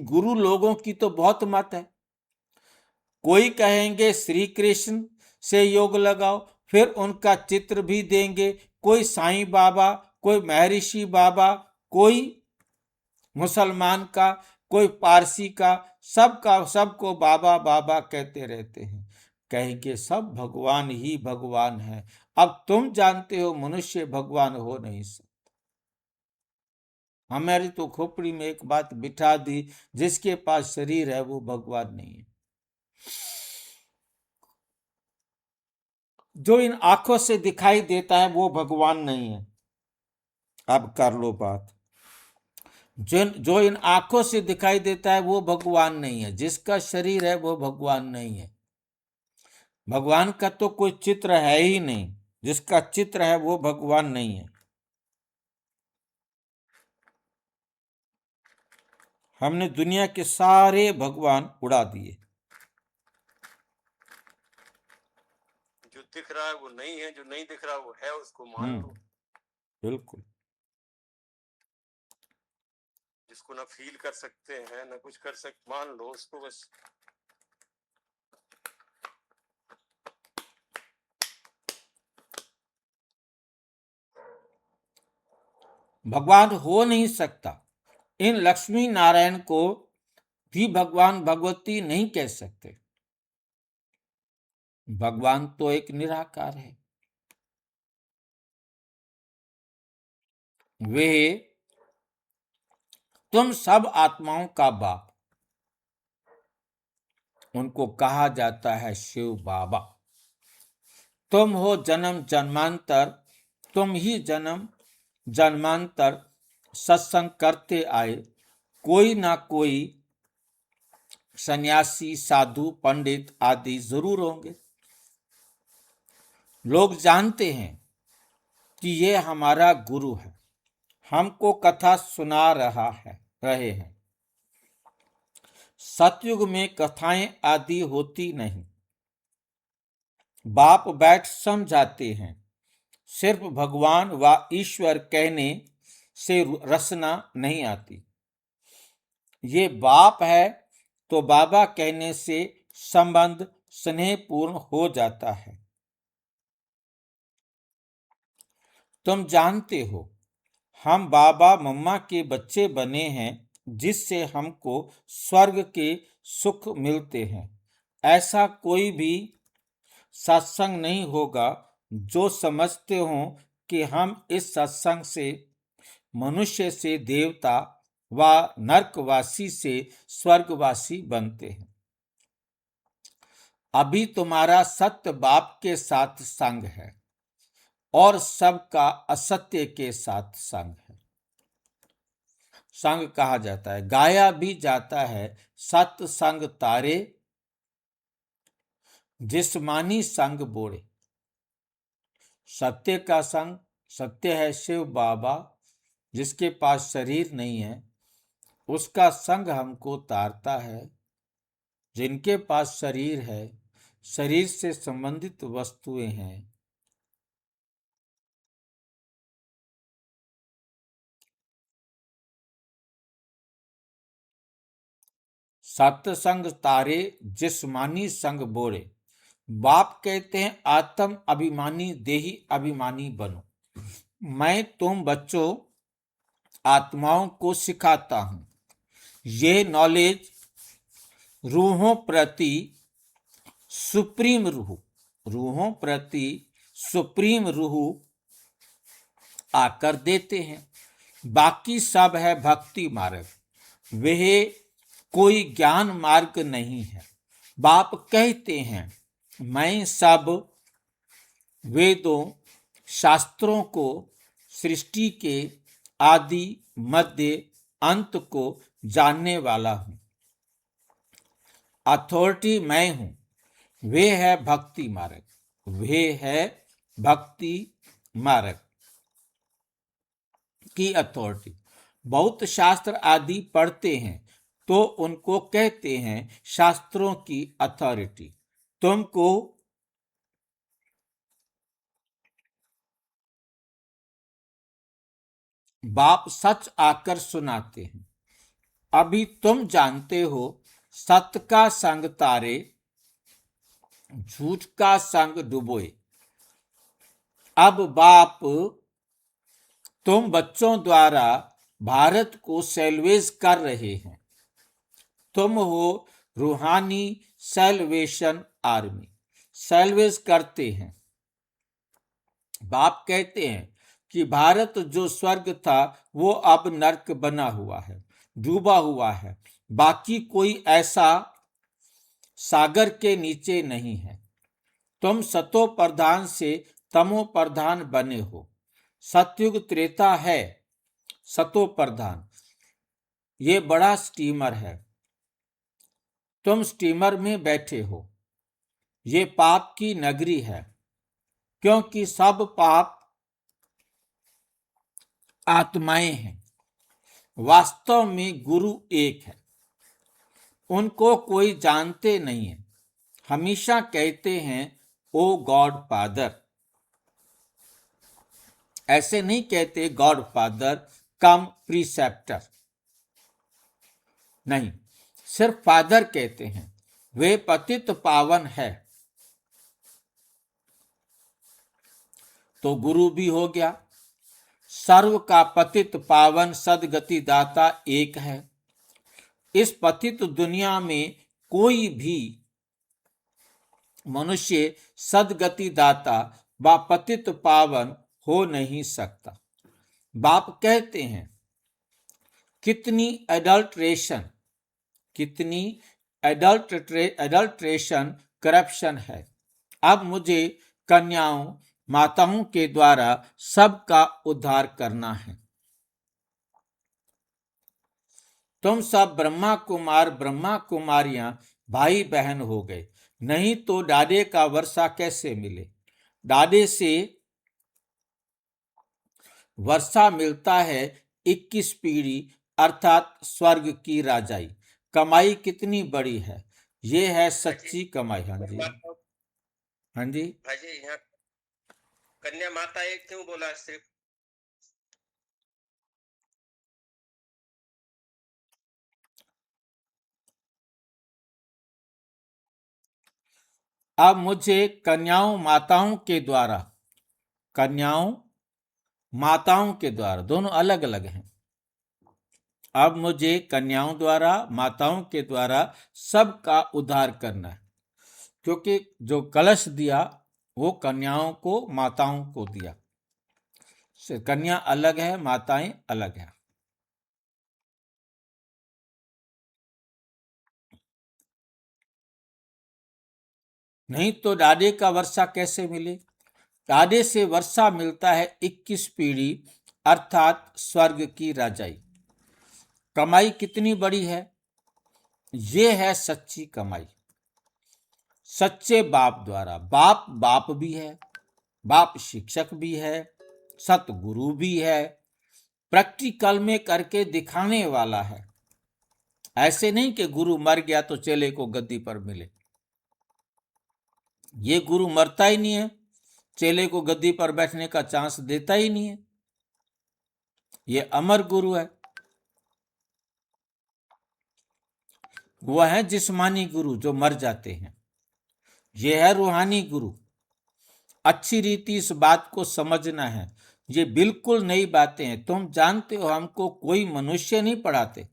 गुरु लोगों की तो बहुत मत है। कोई कहेंगे श्री कृष्ण से योग लगाओ, फिर उनका चित्र भी देंगे। कोई साईं बाबा, कोई महर्षि बाबा, कोई मुसलमान का, कोई पारसी का, सबको बाबा बाबा कहते रहते हैं। कहेंगे सब भगवान ही भगवान है। अब तुम जानते हो मनुष्य भगवान हो नहीं सकता। हमारी तो खोपड़ी में एक बात बिठा दी, जिसके पास शरीर है वो भगवान नहीं है। जो इन आंखों से दिखाई देता है वो भगवान नहीं है। अब कर लो बात। जो इन आंखों से दिखाई देता है वो भगवान नहीं है। जिसका शरीर है वो भगवान नहीं है। भगवान का तो कोई चित्र है ही नहीं। जिसका चित्र है वो भगवान नहीं है। हमने दुनिया के सारे भगवान उड़ा दिए। जो दिख रहा है वो नहीं है, जो नहीं दिख रहा वो है, उसको मान लो। बिल्कुल। जिसको ना फील कर सकते हैं ना कुछ कर सकते, मान लो उसको बस। भगवान हो नहीं सकता। इन लक्ष्मी नारायण को भी भगवान भगवती नहीं कह सकते। भगवान तो एक निराकार है। वे तुम सब आत्माओं का बाप, उनको कहा जाता है शिव बाबा। तुम हो जन्म जन्मांतर, तुम ही जन्म जन्मांतर सत्संग करते आए। कोई ना कोई सन्यासी, साधु, पंडित आदि जरूर होंगे। लोग जानते हैं कि ये हमारा गुरु है, हमको कथा सुना रहे हैं। सतयुग में कथाएं आदि होती नहीं, बाप बैठ समझाते हैं। सिर्फ भगवान व ईश्वर कहने से रसना नहीं आती। ये बाप है तो बाबा कहने से संबंध स्नेहपूर्ण हो जाता है। तुम जानते हो हम बाबा मम्मा के बच्चे बने हैं, जिससे हमको स्वर्ग के सुख मिलते हैं। ऐसा कोई भी सत्संग नहीं होगा जो समझते हो कि हम इस सत्संग से मनुष्य से देवता व नरकवासी से स्वर्गवासी बनते हैं। अभी तुम्हारा सत्य बाप के साथ संग है और सबका असत्य के साथ संग है। संग कहा जाता है, गाया भी जाता है, सत्य संग तारे जिस्मानी संग बोड़े। सत्य का संग, सत्य है शिव बाबा, जिसके पास शरीर नहीं है, उसका संग हमको तारता है। जिनके पास शरीर है, शरीर से संबंधित वस्तुएं हैं, सत्संग तारे जिस्मानी संग बोरे। बाप कहते हैं आत्म अभिमानी देही अभिमानी बनो। मैं तुम बच्चों आत्माओं को सिखाता हूं। ये नॉलेज रूहों प्रति सुप्रीम रूह आकर देते हैं। बाकी सब है भक्ति मार्ग, वह कोई ज्ञान मार्ग नहीं है। बाप कहते हैं मैं सब वेदों शास्त्रों को, सृष्टि के आदि मध्य अंत को जानने वाला हूं। अथॉरिटी मैं हूं। वे है भक्ति मार्ग की अथॉरिटी। बहुत शास्त्र आदि पढ़ते हैं तो उनको कहते हैं शास्त्रों की अथॉरिटी। तुमको बाप सच आकर सुनाते हैं। अभी तुम जानते हो सत्य का संग तारे, झूठ का संग डुबोए। अब बाप तुम बच्चों द्वारा भारत को सैल्वेज कर रहे हैं। तुम हो रूहानी सैल्वेशन आर्मी, सैल्वेज करते हैं। बाप कहते हैं कि भारत जो स्वर्ग था वो अब नरक बना हुआ है, डूबा हुआ है। बाकी कोई ऐसा सागर के नीचे नहीं है। तुम सतो प्रधान से तमो प्रधान बने हो। सतयुग त्रेता है सतो प्रधान। ये बड़ा स्टीमर है, तुम स्टीमर में बैठे हो। ये पाप की नगरी है, क्योंकि सब पाप आत्माएं हैं। वास्तव में गुरु एक है, उनको कोई जानते नहीं है। हमेशा कहते हैं ओ गॉड फादर। ऐसे नहीं कहते गॉड फादर कम प्रीसेप्टर, नहीं, सिर्फ फादर कहते हैं। वे पतित पावन है तो गुरु भी हो गया। सर्व का पतित पावन सदगति दाता एक है। इस पतित दुनिया में कोई भी मनुष्य सदगति दाता व पतित पावन हो नहीं सकता। बाप कहते हैं कितनी एडल्ट्रेशन करप्शन है। अब मुझे कन्याओं माताओं के द्वारा सबका उद्धार करना है। तुम सब ब्रह्मा कुमार ब्रह्मा कुमारियां भाई बहन हो गए, नहीं तो डाडे का वर्षा कैसे मिले। डाडे से वर्षा मिलता है 21 पीढ़ी अर्थात स्वर्ग की राजाई। कमाई कितनी बड़ी है, ये है सच्ची कमाई। हाँ जी, हाँ जी। भाई यहाँ कन्या माता एक क्यों बोला सिर्फ? अब मुझे कन्याओं माताओं के द्वारा दोनों अलग अलग हैं। अब मुझे कन्याओं द्वारा माताओं के द्वारा सबका उद्धार करना है, क्योंकि जो कलश दिया वो कन्याओं को माताओं को दिया। कन्या अलग है, माताएं अलग है। नहीं तो डाडे का वर्षा कैसे मिले। डाडे से वर्षा मिलता है 21 पीढ़ी अर्थात स्वर्ग की राजाई। कमाई कितनी बड़ी है, ये है सच्ची कमाई। सच्चे बाप द्वारा, बाप भी है, बाप शिक्षक भी है, सतगुरु भी है, प्रैक्टिकल में करके दिखाने वाला है। ऐसे नहीं कि गुरु मर गया तो चेले को गद्दी पर मिले। ये गुरु मरता ही नहीं है, चेले को गद्दी पर बैठने का चांस देता ही नहीं है। ये अमर गुरु है। वह है जिस्मानी गुरु जो मर जाते हैं। यह है रूहानी गुरु। अच्छी रीति इस बात को समझना है, ये बिल्कुल नई बातें हैं। तुम जानते हो हमको कोई मनुष्य नहीं पढ़ाते,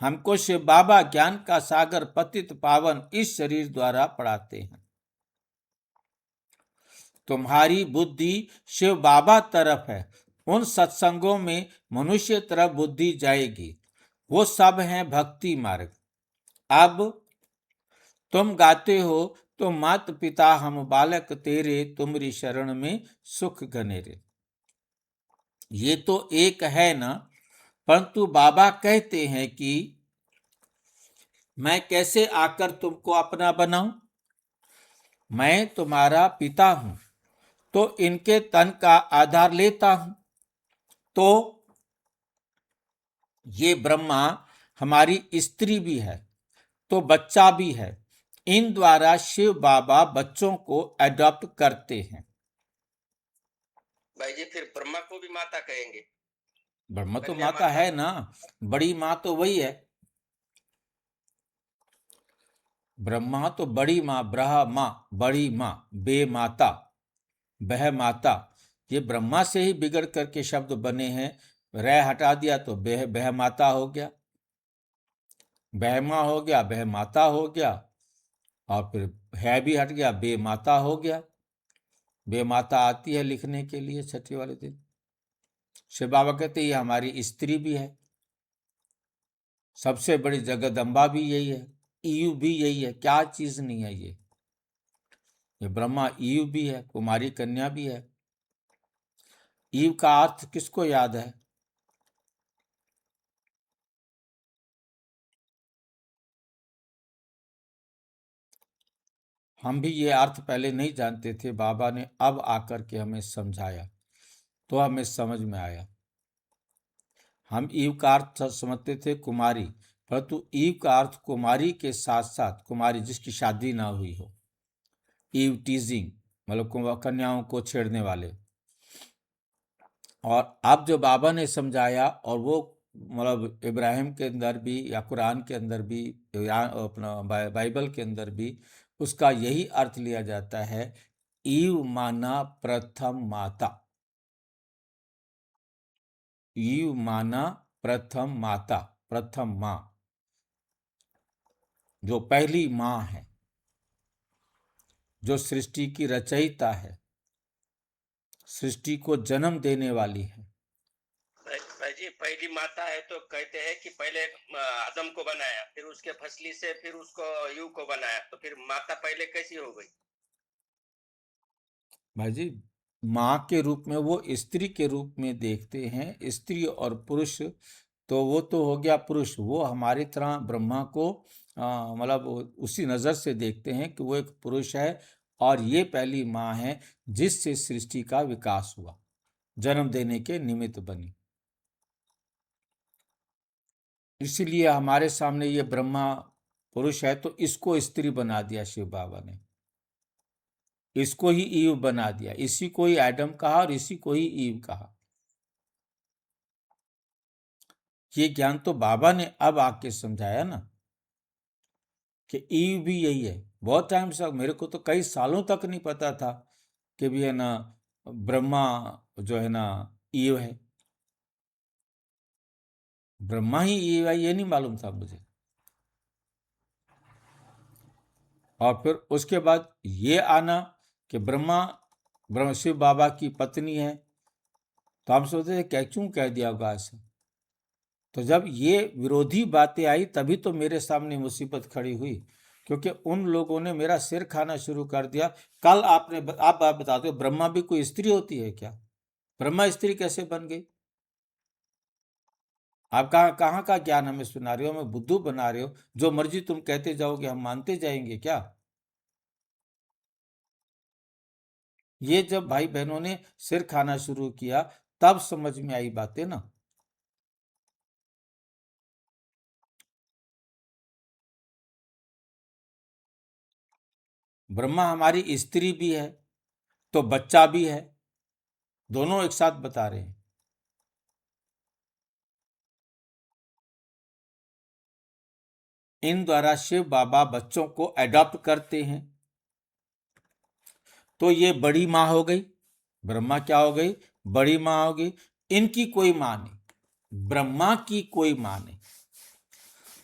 हमको शिव बाबा ज्ञान का सागर पतित पावन इस शरीर द्वारा पढ़ाते हैं। तुम्हारी बुद्धि शिव बाबा तरफ है, उन सत्संगों में मनुष्य तरफ बुद्धि जाएगी, वो सब हैं भक्ति मार्ग। अब तुम गाते हो तो मात पिता हम बालक तेरे, तुम्हारी शरण में सुख घनेरे। ये तो एक है ना, परंतु बाबा कहते हैं कि मैं कैसे आकर तुमको अपना बनाऊं। मैं तुम्हारा पिता हूं तो इनके तन का आधार लेता हूं। तो ये ब्रह्मा हमारी स्त्री भी है तो बच्चा भी है। इन द्वारा शिव बाबा बच्चों को अडॉप्ट करते हैं। भाई जी फिर ब्रह्मा को भी माता कहेंगे? ब्रह्मा तो कन्या माता है ना, बड़ी माँ तो वही है। ब्रह्मा तो बड़ी माँ, ब्रह्मा बड़ी माँ, बे माता, बह माता। ये ब्रह्मा से ही बिगड़ करके शब्द बने हैं। रह हटा दिया तो बह माता हो गया, बहमा हो गया, बह माता हो गया, और फिर है भी हट गया, बे माता हो गया। बे माता आती है लिखने के लिए छठी वाले दिन। शिव बाबा कहते ये हमारी स्त्री भी है। सबसे बड़ी जगदम्बा भी यही है, ईयू भी यही है। क्या चीज नहीं है ये ब्रह्मा ईयू भी है, कुमारी कन्या भी है। ईव का अर्थ किसको याद है? हम भी ये अर्थ पहले नहीं जानते थे, बाबा ने अब आकर के हमें समझाया तो हमें समझ में आया। हम ईव का अर्थ समझते थे कुमारी, परंतु ईव का अर्थ कुमारी के साथ साथ कुमारी जिसकी शादी ना हुई हो। ईव टीजिंग मतलब कन्याओं को छेड़ने वाले। और अब जो बाबा ने समझाया, और वो मतलब इब्राहिम के अंदर भी या कुरान के अंदर भी या अपना बाइबल के अंदर भी उसका यही अर्थ लिया जाता है। ईव माना प्रथम माता, ईव माना प्रथम माता, प्रथम माँ, जो पहली माँ है। जो सृष्टि की रचयिता है, सृष्टि को जन्म देने वाली है। भाई जी, पहली माता है तो कहते हैं कि पहले आदम को बनाया, फिर उसके फसली से फिर उसको यू को बनाया, तो फिर माता पहले कैसी हो गई? भाई जी, माँ के रूप में वो स्त्री के रूप में देखते हैं। स्त्री और पुरुष, तो वो तो हो गया पुरुष, वो हमारी तरह ब्रह्मा को मतलब उसी नज़र से देखते हैं कि वो एक पुरुष है और ये पहली माँ है जिससे सृष्टि का विकास हुआ, जन्म देने के निमित्त बनी। इसीलिए हमारे सामने ये ब्रह्मा पुरुष है तो इसको स्त्री बना दिया शिव बाबा ने, इसको ही ईव बना दिया, इसी को ही एडम कहा और इसी को ही ईव कहा। ये ज्ञान तो बाबा ने अब आके समझाया ना कि ईव भी यही है। बहुत टाइम से, मेरे को तो कई सालों तक नहीं पता था कि भी है ना ब्रह्मा जो है ना ईव है, ब्रह्मा ही ईव है, ये नहीं मालूम था मुझे। और फिर उसके बाद ये आना कि ब्रह्मा शिव बाबा की पत्नी है, तो हम सोचते थे क्या, क्यों कह दिया होगा ऐसा। तो जब ये विरोधी बातें आई तभी तो मेरे सामने मुसीबत खड़ी हुई, क्योंकि उन लोगों ने मेरा सिर खाना शुरू कर दिया। कल आप बात बताते हो, ब्रह्मा भी कोई स्त्री होती है क्या? ब्रह्मा स्त्री कैसे बन गई? आप कहाँ का ज्ञान हमें सुना रहे हो, हमें बुद्धू बना रहे हो? जो मर्जी तुम कहते जाओगे हम मानते जाएंगे क्या? ये जब भाई बहनों ने सिर खाना शुरू किया तब समझ में आई बातें ना। ब्रह्मा हमारी स्त्री भी है तो बच्चा भी है, दोनों एक साथ बता रहे हैं। इन द्वारा शिव बाबा बच्चों को अडॉप्ट करते हैं। तो ये बड़ी माँ हो गई, ब्रह्मा क्या हो गई? बड़ी माँ हो गई। इनकी कोई माँ नहीं, ब्रह्मा की कोई माँ नहीं।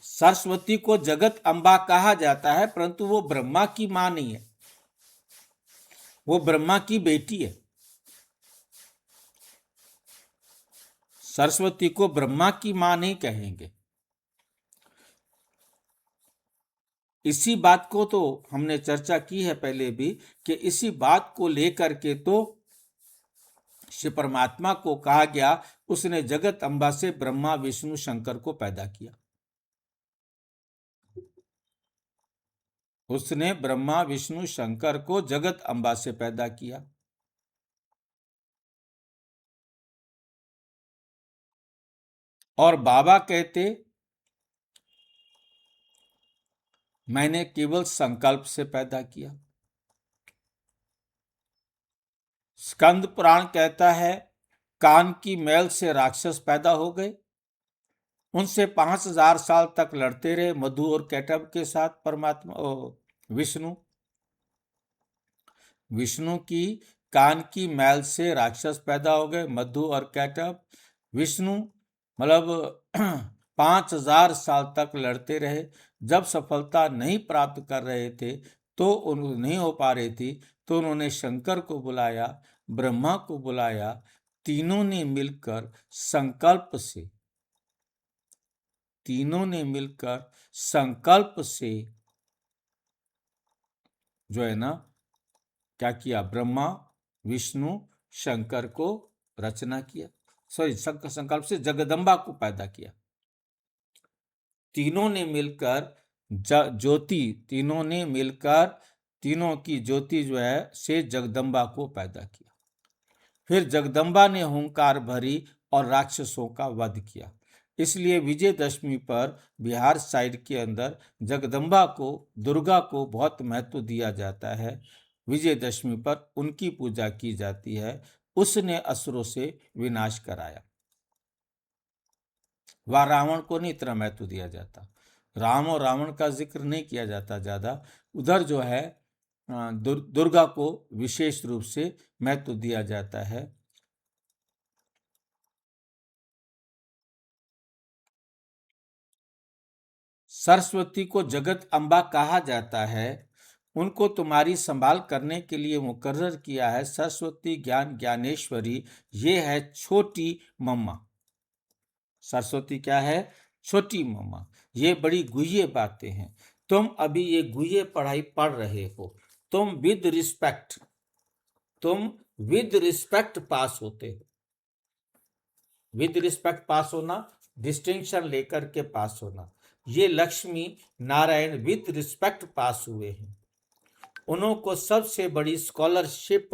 सरस्वती को जगत अम्बा कहा जाता है, परंतु वो ब्रह्मा की माँ नहीं है, वो ब्रह्मा की बेटी है। सरस्वती को ब्रह्मा की माँ नहीं कहेंगे। इसी बात को तो हमने चर्चा की है पहले भी, कि इसी बात को लेकर के तो शिव परमात्मा को कहा गया उसने जगत अम्बा से ब्रह्मा विष्णु शंकर को पैदा किया। उसने ब्रह्मा विष्णु शंकर को जगत अम्बा से पैदा किया। और बाबा कहते मैंने केवल संकल्प से पैदा किया। स्कंद पुराण कहता है कान की मैल से राक्षस पैदा हो गए, उनसे 5000 साल तक लड़ते रहे मधु और कैटब के साथ परमात्मा विष्णु। विष्णु की कान की मैल से राक्षस पैदा हो गए, मधु और कैटब। विष्णु मतलब 5000 साल तक लड़ते रहे। जब सफलता नहीं प्राप्त कर रहे थे, तो नहीं हो पा रही थी, तो उन्होंने शंकर को बुलाया, ब्रह्मा को बुलाया। तीनों ने मिलकर संकल्प से जो है ना क्या किया, ब्रह्मा विष्णु शंकर को रचना किया। संकल्प से जगदम्बा को पैदा किया। तीनों ने मिलकर तीनों की ज्योति जो है से जगदम्बा को पैदा किया। फिर जगदम्बा ने हुंकार भरी और राक्षसों का वध किया। इसलिए विजयदशमी पर बिहार साइड के अंदर जगदम्बा को, दुर्गा को बहुत महत्व दिया जाता है। विजयदशमी पर उनकी पूजा की जाती है। उसने असुरों से विनाश कराया। वह रावण को नहीं इतना महत्व दिया जाता, राम और रावण का जिक्र नहीं किया जाता ज्यादा। उधर जो है दुर्गा को विशेष रूप से महत्व दिया जाता है। सरस्वती को जगत अम्बा कहा जाता है, उनको तुम्हारी संभाल करने के लिए मुकर्रर किया है। सरस्वती ज्ञान ज्ञानेश्वरी ये है छोटी मम्मा। सरस्वती क्या है? छोटी मम्मा। ये बड़ी गुह्य बातें हैं। तुम अभी ये गुह्य पढ़ाई पढ़ रहे हो। तुम विद रिस्पेक्ट पास होते हो। विद रिस्पेक्ट पास होना, डिस्टिंक्शन लेकर के पास होना। ये लक्ष्मी नारायण विद रिस्पेक्ट पास हुए हैं। उनको सबसे बड़ी स्कॉलरशिप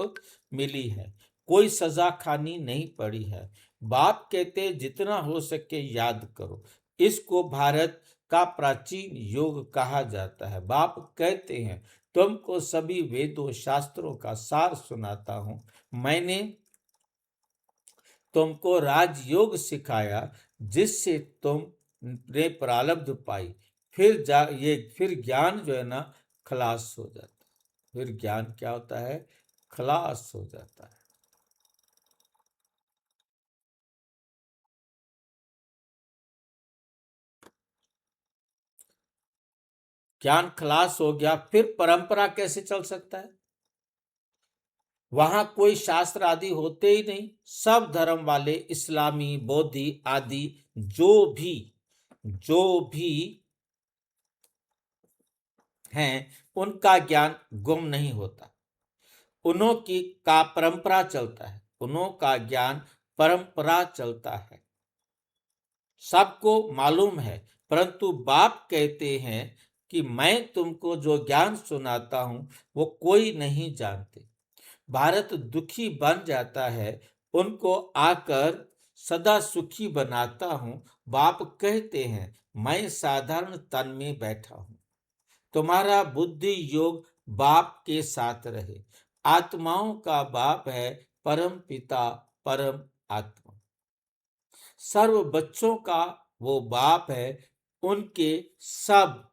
मिली है। कोई सजा खानी नहीं पड़ी है। बाप कहते जितना हो सके याद करो। इसको भारत का प्राचीन योग कहा जाता है। बाप कहते हैं तुमको सभी वेदों शास्त्रों का सार सुनाता हूं। मैंने तुमको राजयोग सिखाया जिससे तुमने प्रारब्ध पाई। फिर ज्ञान जो है ना खलास हो जाता है। फिर ज्ञान क्या होता है? खलास हो जाता है। ज्ञान खलास हो गया, फिर परंपरा कैसे चल सकता है? वहां कोई शास्त्र आदि होते ही नहीं। सब धर्म वाले, इस्लामी, बौद्धि आदि जो भी हैं, उनका ज्ञान गुम नहीं होता। उन्हों की का परंपरा चलता है। उन्हों का ज्ञान परंपरा चलता है। सबको मालूम है। परंतु बाप कहते हैं कि मैं तुमको जो ज्ञान सुनाता हूं वो कोई नहीं जानते। भारत दुखी बन जाता है, उनको आकर सदा सुखी बनाता हूं। बाप कहते हैं मैं साधारण तन में बैठा हूं। तुम्हारा बुद्धि योग बाप के साथ रहे। आत्माओं का बाप है परम पिता, परम आत्मा। सर्व बच्चों का वो बाप है। उनके सब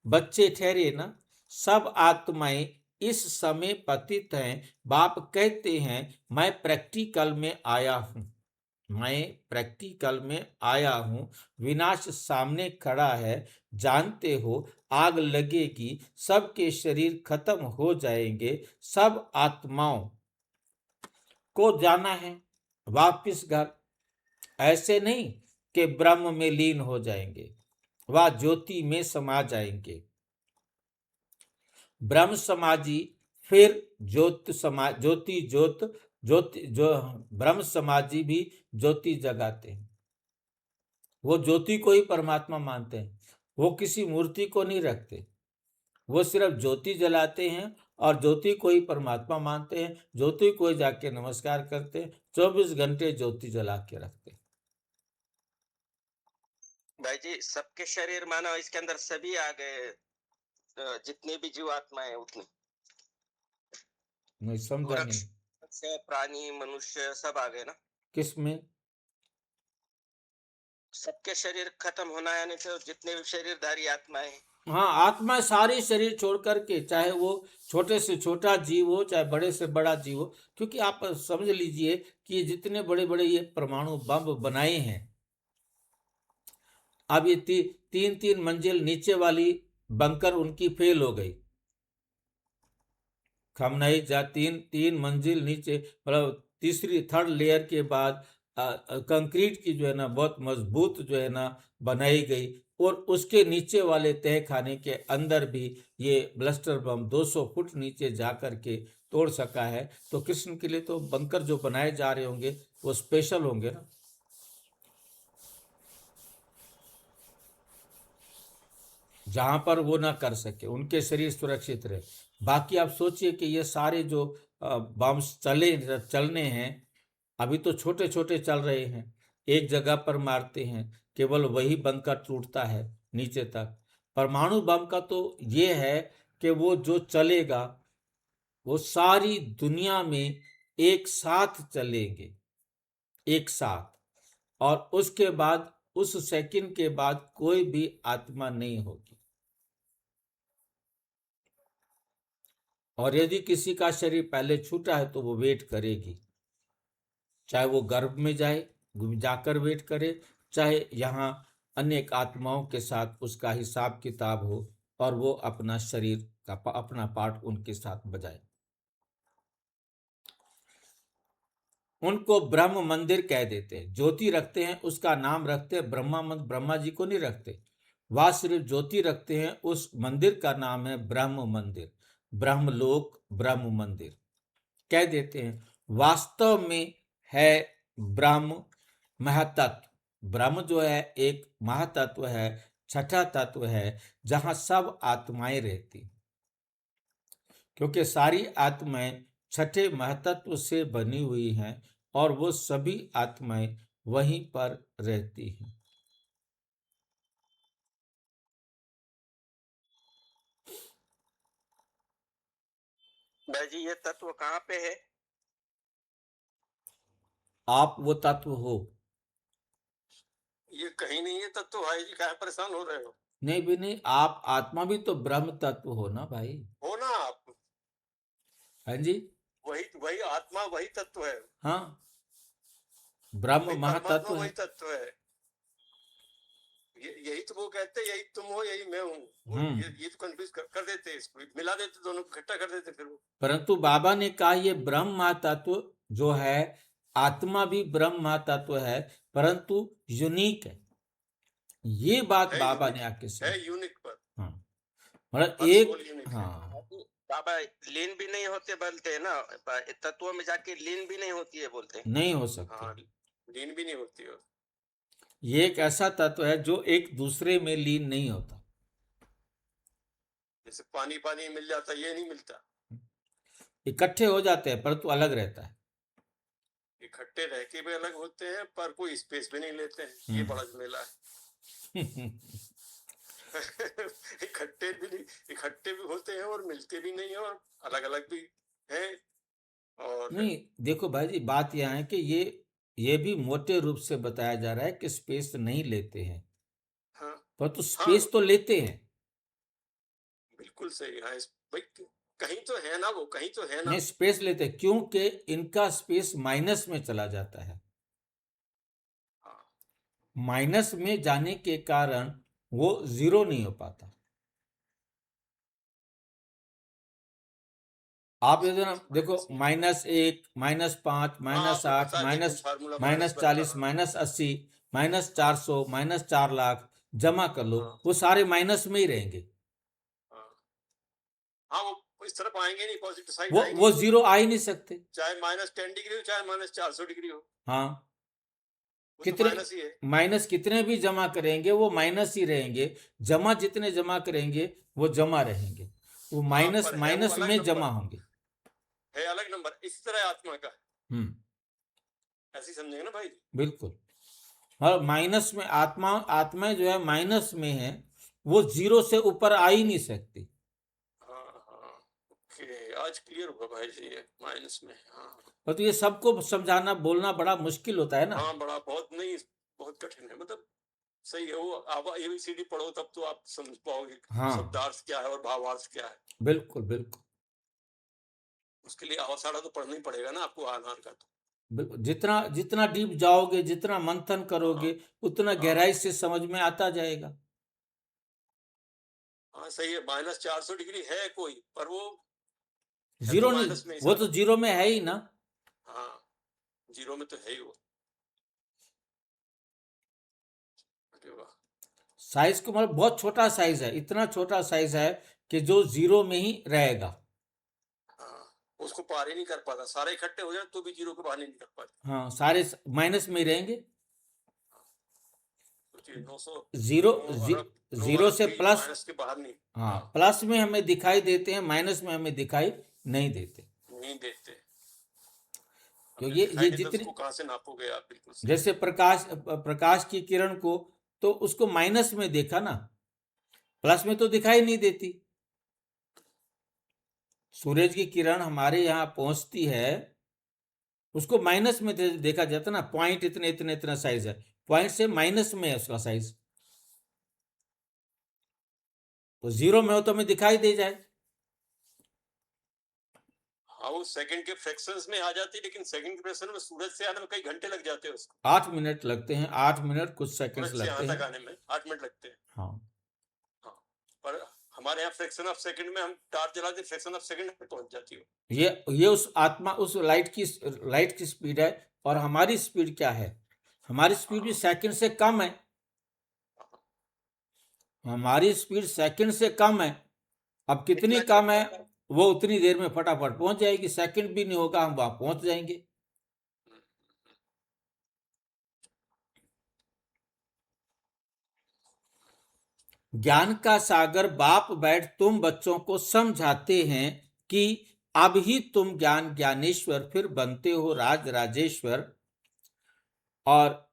बच्चे ठहरे ना, सब आत्माएं इस समय पतित हैं। बाप कहते हैं मैं प्रैक्टिकल में आया हूं। विनाश सामने खड़ा है। जानते हो आग लगेगी, सबके शरीर खत्म हो जाएंगे। सब आत्माओं को जाना है वापिस घर। ऐसे नहीं कि ब्रह्म में लीन हो जाएंगे, वह ज्योति में समा जाएंगे। ब्रह्म समाजी फिर ब्रह्म समाजी भी ज्योति जगाते हैं। वो ज्योति को ही परमात्मा मानते हैं। वो किसी मूर्ति को नहीं रखते। वो सिर्फ ज्योति जलाते हैं और ज्योति को ही परमात्मा मानते हैं। ज्योति को ही जाके नमस्कार करते हैं। 24 घंटे ज्योति जला के रखते हैं। भाई जी, सबके शरीर मानो इसके अंदर सभी आ गए, जितने भी जीवात्माएं उतनी। नहीं समझा नहीं। प्राणी मनुष्य सब आ गए ना। किसमें? सबके शरीर खत्म होना है, नहीं तो जितने भी शरीरधारी आत्माएं। हाँ, आत्मा सारे शरीर छोड़ करके, चाहे वो छोटे से छोटा जीव हो चाहे बड़े से बड़ा जीव हो। क्योंकि आप समझ लीजिए कि जितने बड़े बड़े ये परमाणु बम बनाए हैं, अब ये 3 मंजिल नीचे वाली बंकर उनकी फेल हो गई। खमनाई जा 3 मंजिल नीचे, मतलब तीसरी थर्ड लेयर के बाद कंक्रीट की जो है ना बहुत मजबूत जो है ना बनाई गई। और उसके नीचे वाले तह खाने के अंदर भी ये ब्लस्टर बम 200 फुट नीचे जा करके तोड़ सका है। तो कृष्ण के लिए तो बंकर जो बनाए जा रहे होंगे वो स्पेशल होंगे ना। जहां पर वो ना कर सके, उनके शरीर सुरक्षित रहे। बाकी आप सोचिए कि ये सारे जो बम्स चलने हैं, अभी तो छोटे छोटे चल रहे हैं, एक जगह पर मारते हैं, केवल वही बंकर टूटता है नीचे तक। परमाणु बम का तो ये है कि वो जो चलेगा वो सारी दुनिया में एक साथ चलेंगे, एक साथ। और उसके बाद, उस सेकंड के बाद कोई भी आत्मा नहीं होगी। और यदि किसी का शरीर पहले छूटा है तो वो वेट करेगी, चाहे वो गर्भ में जाकर वेट करे, चाहे यहाँ अनेक आत्माओं के साथ उसका हिसाब किताब हो और वो अपना शरीर का अपना पार्ट उनके साथ बजाए। उनको ब्रह्म मंदिर कह देते हैं, ज्योति रखते हैं, उसका नाम रखते हैं ब्रह्मा जी को नहीं रखते, वह सिर्फ ज्योति रखते हैं, उस मंदिर का नाम है ब्रह्म मंदिर, ब्रह्मलोक ब्रह्म मंदिर कह देते हैं। वास्तव में है ब्रह्म महातत्व। ब्रह्म जो है एक महातत्व है, छठा तत्व है, जहां सब आत्माएं रहती, क्योंकि सारी आत्माएं छठे महातत्व से बनी हुई हैं और वो सभी आत्माएं वहीं पर रहती हैं। भाई जी ये तत्व कहाँ पे है? आप वो तत्व हो। ये कहीं नहीं है तत्व भाई जी, काहे परेशान हो रहे हो? नहीं भी नहीं, आप आत्मा भी तो ब्रह्म तत्व हो ना भाई। हो ना आप? हाँ जी, वही वही आत्मा वही तत्व है, हाँ, ब्रह्म वही महातत्व परमात्मा है। वही तत्व है। यही तो वो कहते हैं, यही तुम हो यही मैं हूँ। वो ये तो कंफ्यूज कर देते हैं, इसको मिला देते, दोनों को इकट्ठा कर देते फिर वो। परंतु बाबा ने कहा ये ब्रह्म महातत्व जो है, आत्मा भी ब्रह्म महातत्व है, परंतु यूनिक है। ये बात है बाबा यूनिक, ने आके है समझी। यूनिक पर, हाँ, मतलब हर एक, सोल यूनिक है। हाँ, बाबा लीन भी नहीं होते बोलते हैं ना, तत्वों में जाके लीन भी नहीं होती है बोलते हैं। नहीं हो सकते। हाँ, लीन भी नहीं होती है। ये एक ऐसा तत्व है जो एक दूसरे में लीन नहीं होता। जैसे पानी पानी मिल जाता, ये नहीं मिलता। इकट्ठे हो जाते हैं परंतु अलग रहता है। इकट्ठे रह के भी अलग होते हैं पर कोई स्पेस भी नहीं लेते हैं, ये बड़ा झमेला है। इकट्ठे भी होते हैं और मिलते भी नहीं है और अलग अलग भी हैं। और नहीं देखो भाई जी, बात यह है कि ये भी मोटे रूप से बताया जा रहा है कि स्पेस नहीं लेते हैं, हाँ, परंतु स्पेस तो लेते हैं। बिल्कुल सही है भाई, कहीं तो है ना, वो कहीं तो है ना। नहीं, स्पेस लेते हैं क्योंकि इनका स्पेस माइनस में चला जाता है। माइनस में जाने के कारण वो जीरो नहीं हो पाता। आप ये देखो, -1, -5, -8, -40, -80, -400, -4 लाख जमा कर लो, वो सारे माइनस में ही रहेंगे। हाँ, वो इस तरफ आएंगे नहीं, पॉजिटिव साइड वो जीरो आ ही नहीं सकते, चाहे -10 डिग्री हो चाहे -400 डिग्री हो। हाँ, कितने माइनस कितने भी जमा करेंगे वो माइनस ही रहेंगे, जमा जितने जमा करेंगे वो जमा रहेंगे, वो माइनस माइनस में जमा होंगे। है अलग नंबर, इस तरह आत्मा का ऐसे समझेंगे ना भाई। बिल्कुल, और माइनस में आत्मा जो है माइनस में है, वो जीरो से ऊपर आ ही नहीं सकती। आज क्लियर हुआ भाई जी, ये माइनस में। और तो ये सबको समझाना बोलना बड़ा मुश्किल होता है ना। हाँ, बड़ा बहुत नहीं, बहुत कठिन है। मतलब सही है, वो आप ABCD पढ़ो तब तो आप समझ पाओगे शब्दार्थ क्या है और भावार्थ क्या है। बिल्कुल बिल्कुल, उसके लिए आवासाड़ा तो पढ़ना ही पड़ेगा ना आपको, आधार का। तो जितना डीप जाओगे, जितना मंथन करोगे, उतना गहराई से समझ में आता जाएगा। हाँ सही है, -400 डिग्री है कोई, पर वो जीरो नहीं, वो तो जीरो में है ही ना। हाँ, जीरो में तो है ही वो। साइज को मतलब बहुत छोटा साइज है, इतना छोटा साइज है कि जो जीरो में ही रहेगा। उसको पार ही नहीं कर पाता, सारे इकट्ठे हो जाए तो भी जीरो को पार नहीं कर पाते। हाँ, सारे माइनस में ही रहेंगे। जीरो से प्लस के बाहर नहीं। हाँ, प्लस में हमें दिखाई देते हैं, माइनस में हमें दिखाई नहीं देते। तो ये जितने कहां से नापोगे आप? बिल्कुल जैसे प्रकाश की किरण को तो उसको माइनस में देखा ना, प्लस में तो दिखाई नहीं देती। सूरज की किरण हमारे यहाँ पहुंचती है, उसको माइनस में देखा जाता ना, पॉइंट इतना साइज है, पॉइंट से माइनस में है उसका साइज। तो जीरो में हो तो हमें दिखाई दे जाए। हाँ, वो सेकंड के फ्रैक्शंस में आ जाती है, लेकिन सेकंड के फ्रैक्शन में सूरज से आने में कई घंटे लग जाते हैं उसको। 8 मिनट लगते हैं, 8 मिनट कुछ सेकंड्स लगते हैं। 8 मिनट लगते हैं। हाँ, पर हमारे यहाँ फ्रैक्शन ऑफ सेकंड में हम टार्च जला के फ्रैक्शन ऑफ सेकंड में पहुंच जाती हो। ये उस आत्मा, उस लाइट की स्पीड है। और हमारी स्पीड क्या है? हमारी स्पीड भी सेकंड से कम है। हमारी स्पीड सेकंड से कम है। अब कितनी इतना कम है? वो उतनी देर में फटाफट पहुंच जाएगी। सेकंड भी नहीं होगा, हम वहां पहुंच जाएंगे। ज्ञान का सागर बाप बैठ तुम बच्चों को समझाते हैं कि अब ही तुम ज्ञान ज्ञानेश्वर फिर बनते हो राज राजेश्वर। और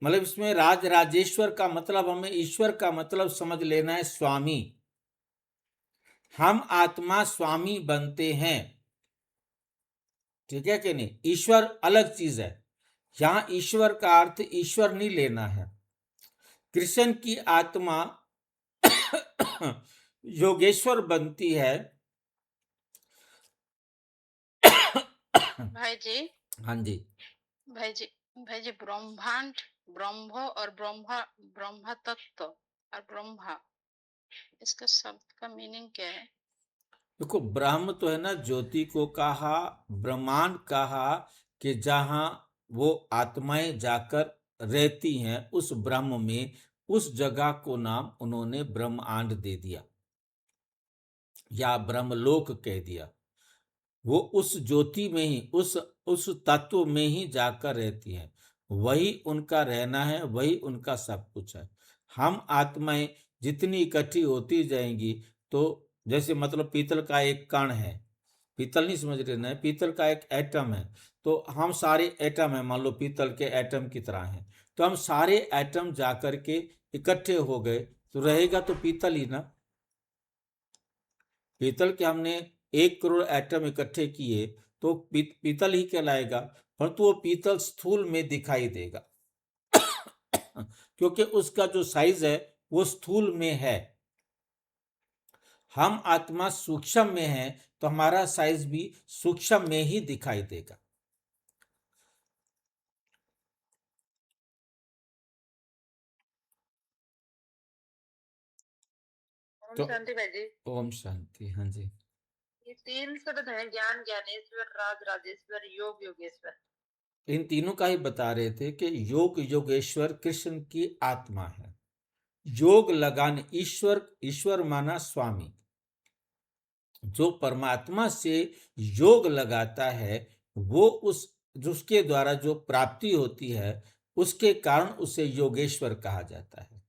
मतलब इसमें राज राजेश्वर का मतलब, हमें ईश्वर का मतलब समझ लेना है स्वामी। हम आत्मा स्वामी बनते हैं, ठीक है कि नहीं? ईश्वर अलग चीज है। यहां ईश्वर का अर्थ ईश्वर नहीं लेना है। कृष्ण की आत्मा योगेश्वर बनती है। भाई जी, हाँ जी, भाई जी, भाई जी, ब्रह्मांड, ब्रह्म और ब्रह्मा, ब्रह्म तत्व और ब्रह्मा, इसका शब्द का मीनिंग क्या है? देखो, ब्रह्म तो है ना, ज्योति को कहा, ब्रह्मांड कहा कि जहां वो आत्माएं जाकर रहती हैं, उस ब्रह्म में, उस जगह को नाम उन्होंने ब्रह्मांड दे दिया या ब्रह्मलोक कह दिया। वो उस ज्योति में ही, उस तत्व में ही जाकर रहती हैं। वही उनका रहना है, वही उनका सब कुछ है। हम आत्माएं जितनी इकट्ठी होती जाएंगी, तो जैसे मतलब पीतल का एक कण है, पीतल नहीं समझ रहे ना, पीतल का एक एटम है, तो हम सारे एटम हैं, मान लो पीतल के एटम की तरह हैं। तो हम सारे एटम जाकर के इकट्ठे हो गए, तो रहेगा तो पीतल ही ना। पीतल के हमने 1 करोड़ एटम इकट्ठे किए तो पीतल ही कहलाएगा, परंतु वो पीतल स्थूल में दिखाई देगा क्योंकि उसका जो साइज है वो स्थूल में है। हम आत्मा सूक्ष्म में है, तो हमारा साइज भी सूक्ष्म में ही दिखाई देगा। ओम तो शांति भाई जी। ओम शांति। हाँ जी, ये 3 शब्द हैं, ज्ञान ज्ञानेश्वर, राज राजेश्वर, योग योगेश्वर। इन तीनों का ही बता रहे थे कि योग योगेश्वर कृष्ण की आत्मा है। योग लगाने, ईश्वर माना स्वामी, जो परमात्मा से योग लगाता है, वो उसके द्वारा जो प्राप्ति होती है, उसके कारण उसे योगेश्वर कहा जाता है।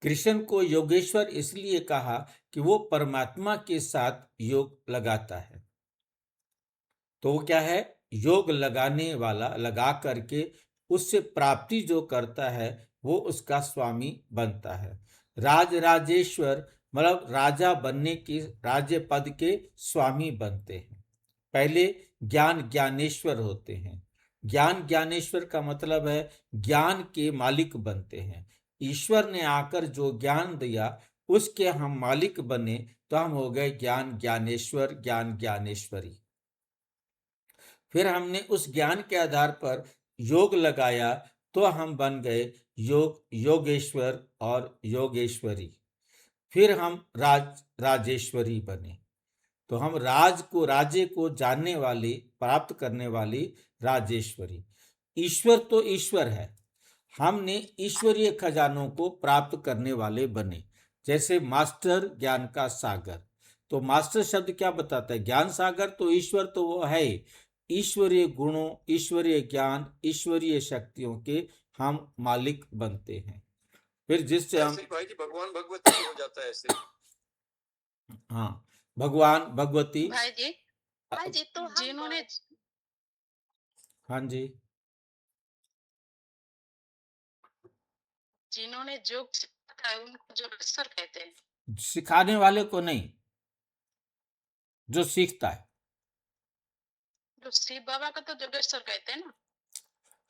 कृष्ण को योगेश्वर इसलिए कहा कि वो परमात्मा के साथ योग लगाता है। तो वो क्या है? योग लगाने वाला, लगा करके उससे प्राप्ति जो करता है, वो उसका स्वामी बनता है। राज राजेश्वर मतलब राजा बनने की, राज्य पद के स्वामी बनते हैं। पहले ज्ञान ज्ञानेश्वर होते हैं। ज्ञान ज्ञानेश्वर का मतलब है ज्ञान के मालिक बनते हैं। ईश्वर ने आकर जो ज्ञान दिया, उसके हम मालिक बने, तो हम हो गए ज्ञान ज्ञानेश्वर, ज्ञान ज्ञानेश्वरी। फिर हमने उस ज्ञान के आधार पर योग लगाया, तो हम बन गए योगेश्वर और योगेश्वरी। फिर हम राजेश्वरी बने। तो हम राज्य को जानने वाली, प्राप्त करने वाली राजेश्वरी। ईश्वर तो ईश्वर है, हमने ईश्वरीय खजानों को प्राप्त करने वाले बने। जैसे मास्टर ज्ञान का सागर, तो मास्टर शब्द क्या बताता है? ज्ञान सागर। तो ईश्वर तो वो है, ईश्वरीय गुणों, ईश्वरीय ज्ञान, ईश्वरीय शक्तियों के हम मालिक बनते हैं। फिर जिससे हम, भाई जी, भगवान भगवती हो जाता है ऐसे। हाँ, भगवान भगवती। भाई जी तो हम जिन्होंने हाँ जी, जिन्होंने योग सीखा है उनको योगेश्वर कहते हैं। सिखाने वाले को नहीं, जो सीखता है। तो शिव बाबा का तो योगेश्वर कहते हैं ना।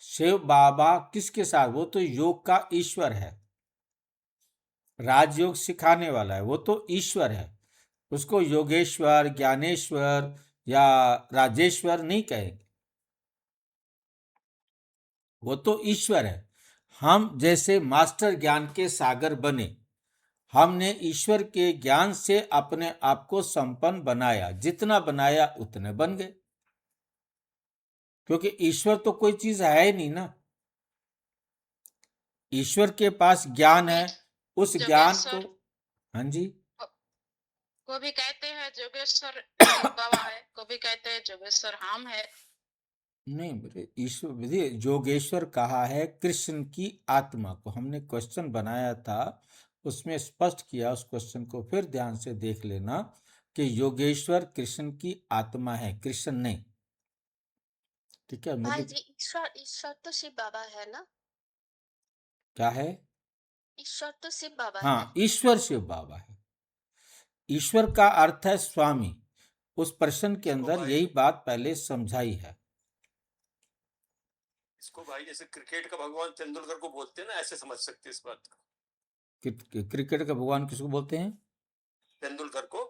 शिव बाबा किसके साथ? वो तो योग का ईश्वर है, राजयोग सिखाने वाला है, वो तो ईश्वर है। उसको योगेश्वर, ज्ञानेश्वर या राजेश्वर नहीं कहेंगे, वो तो ईश्वर है। हम जैसे मास्टर ज्ञान के सागर बने, हमने ईश्वर के ज्ञान से अपने आप को संपन्न बनाया, जितना बनाया उतने बन गए, क्योंकि ईश्वर तो कोई चीज है ही नहीं ना। ईश्वर के पास ज्ञान है, उस ज्ञान को, हाँ जी, को भी कहते हैं जोगेश्वर बाबा है, को भी कहते हैं जोगेश्वर हम है। नहीं बेटे, ईश्वर देखिए, जोगेश्वर कहा है कृष्ण की आत्मा को। हमने क्वेश्चन बनाया था, उसमें स्पष्ट किया, उस क्वेश्चन को फिर ध्यान से देख लेना कि योगेश्वर कृष्ण की आत्मा है, कृष्ण नहीं। ठीक है, भाई मुझे जी, ईश्वर ईश्वर तो शिव बाबा है ना? क्या है? ईश्वर तो शिव बाबा है। हाँ, ईश्वर शिव बाबा है। ईश्वर का अर्थ है स्वामी। उस प्रश्न के अंदर यही बात पहले समझाई है। इसको भाई जैसे क्रिकेट का भगवान तेंदुलकर को बोलते हैं ना, ऐसे समझ सकते हैं इस बात को। क्रिकेट का भगवान किसको बोलते हैं? तेंदुलकर को।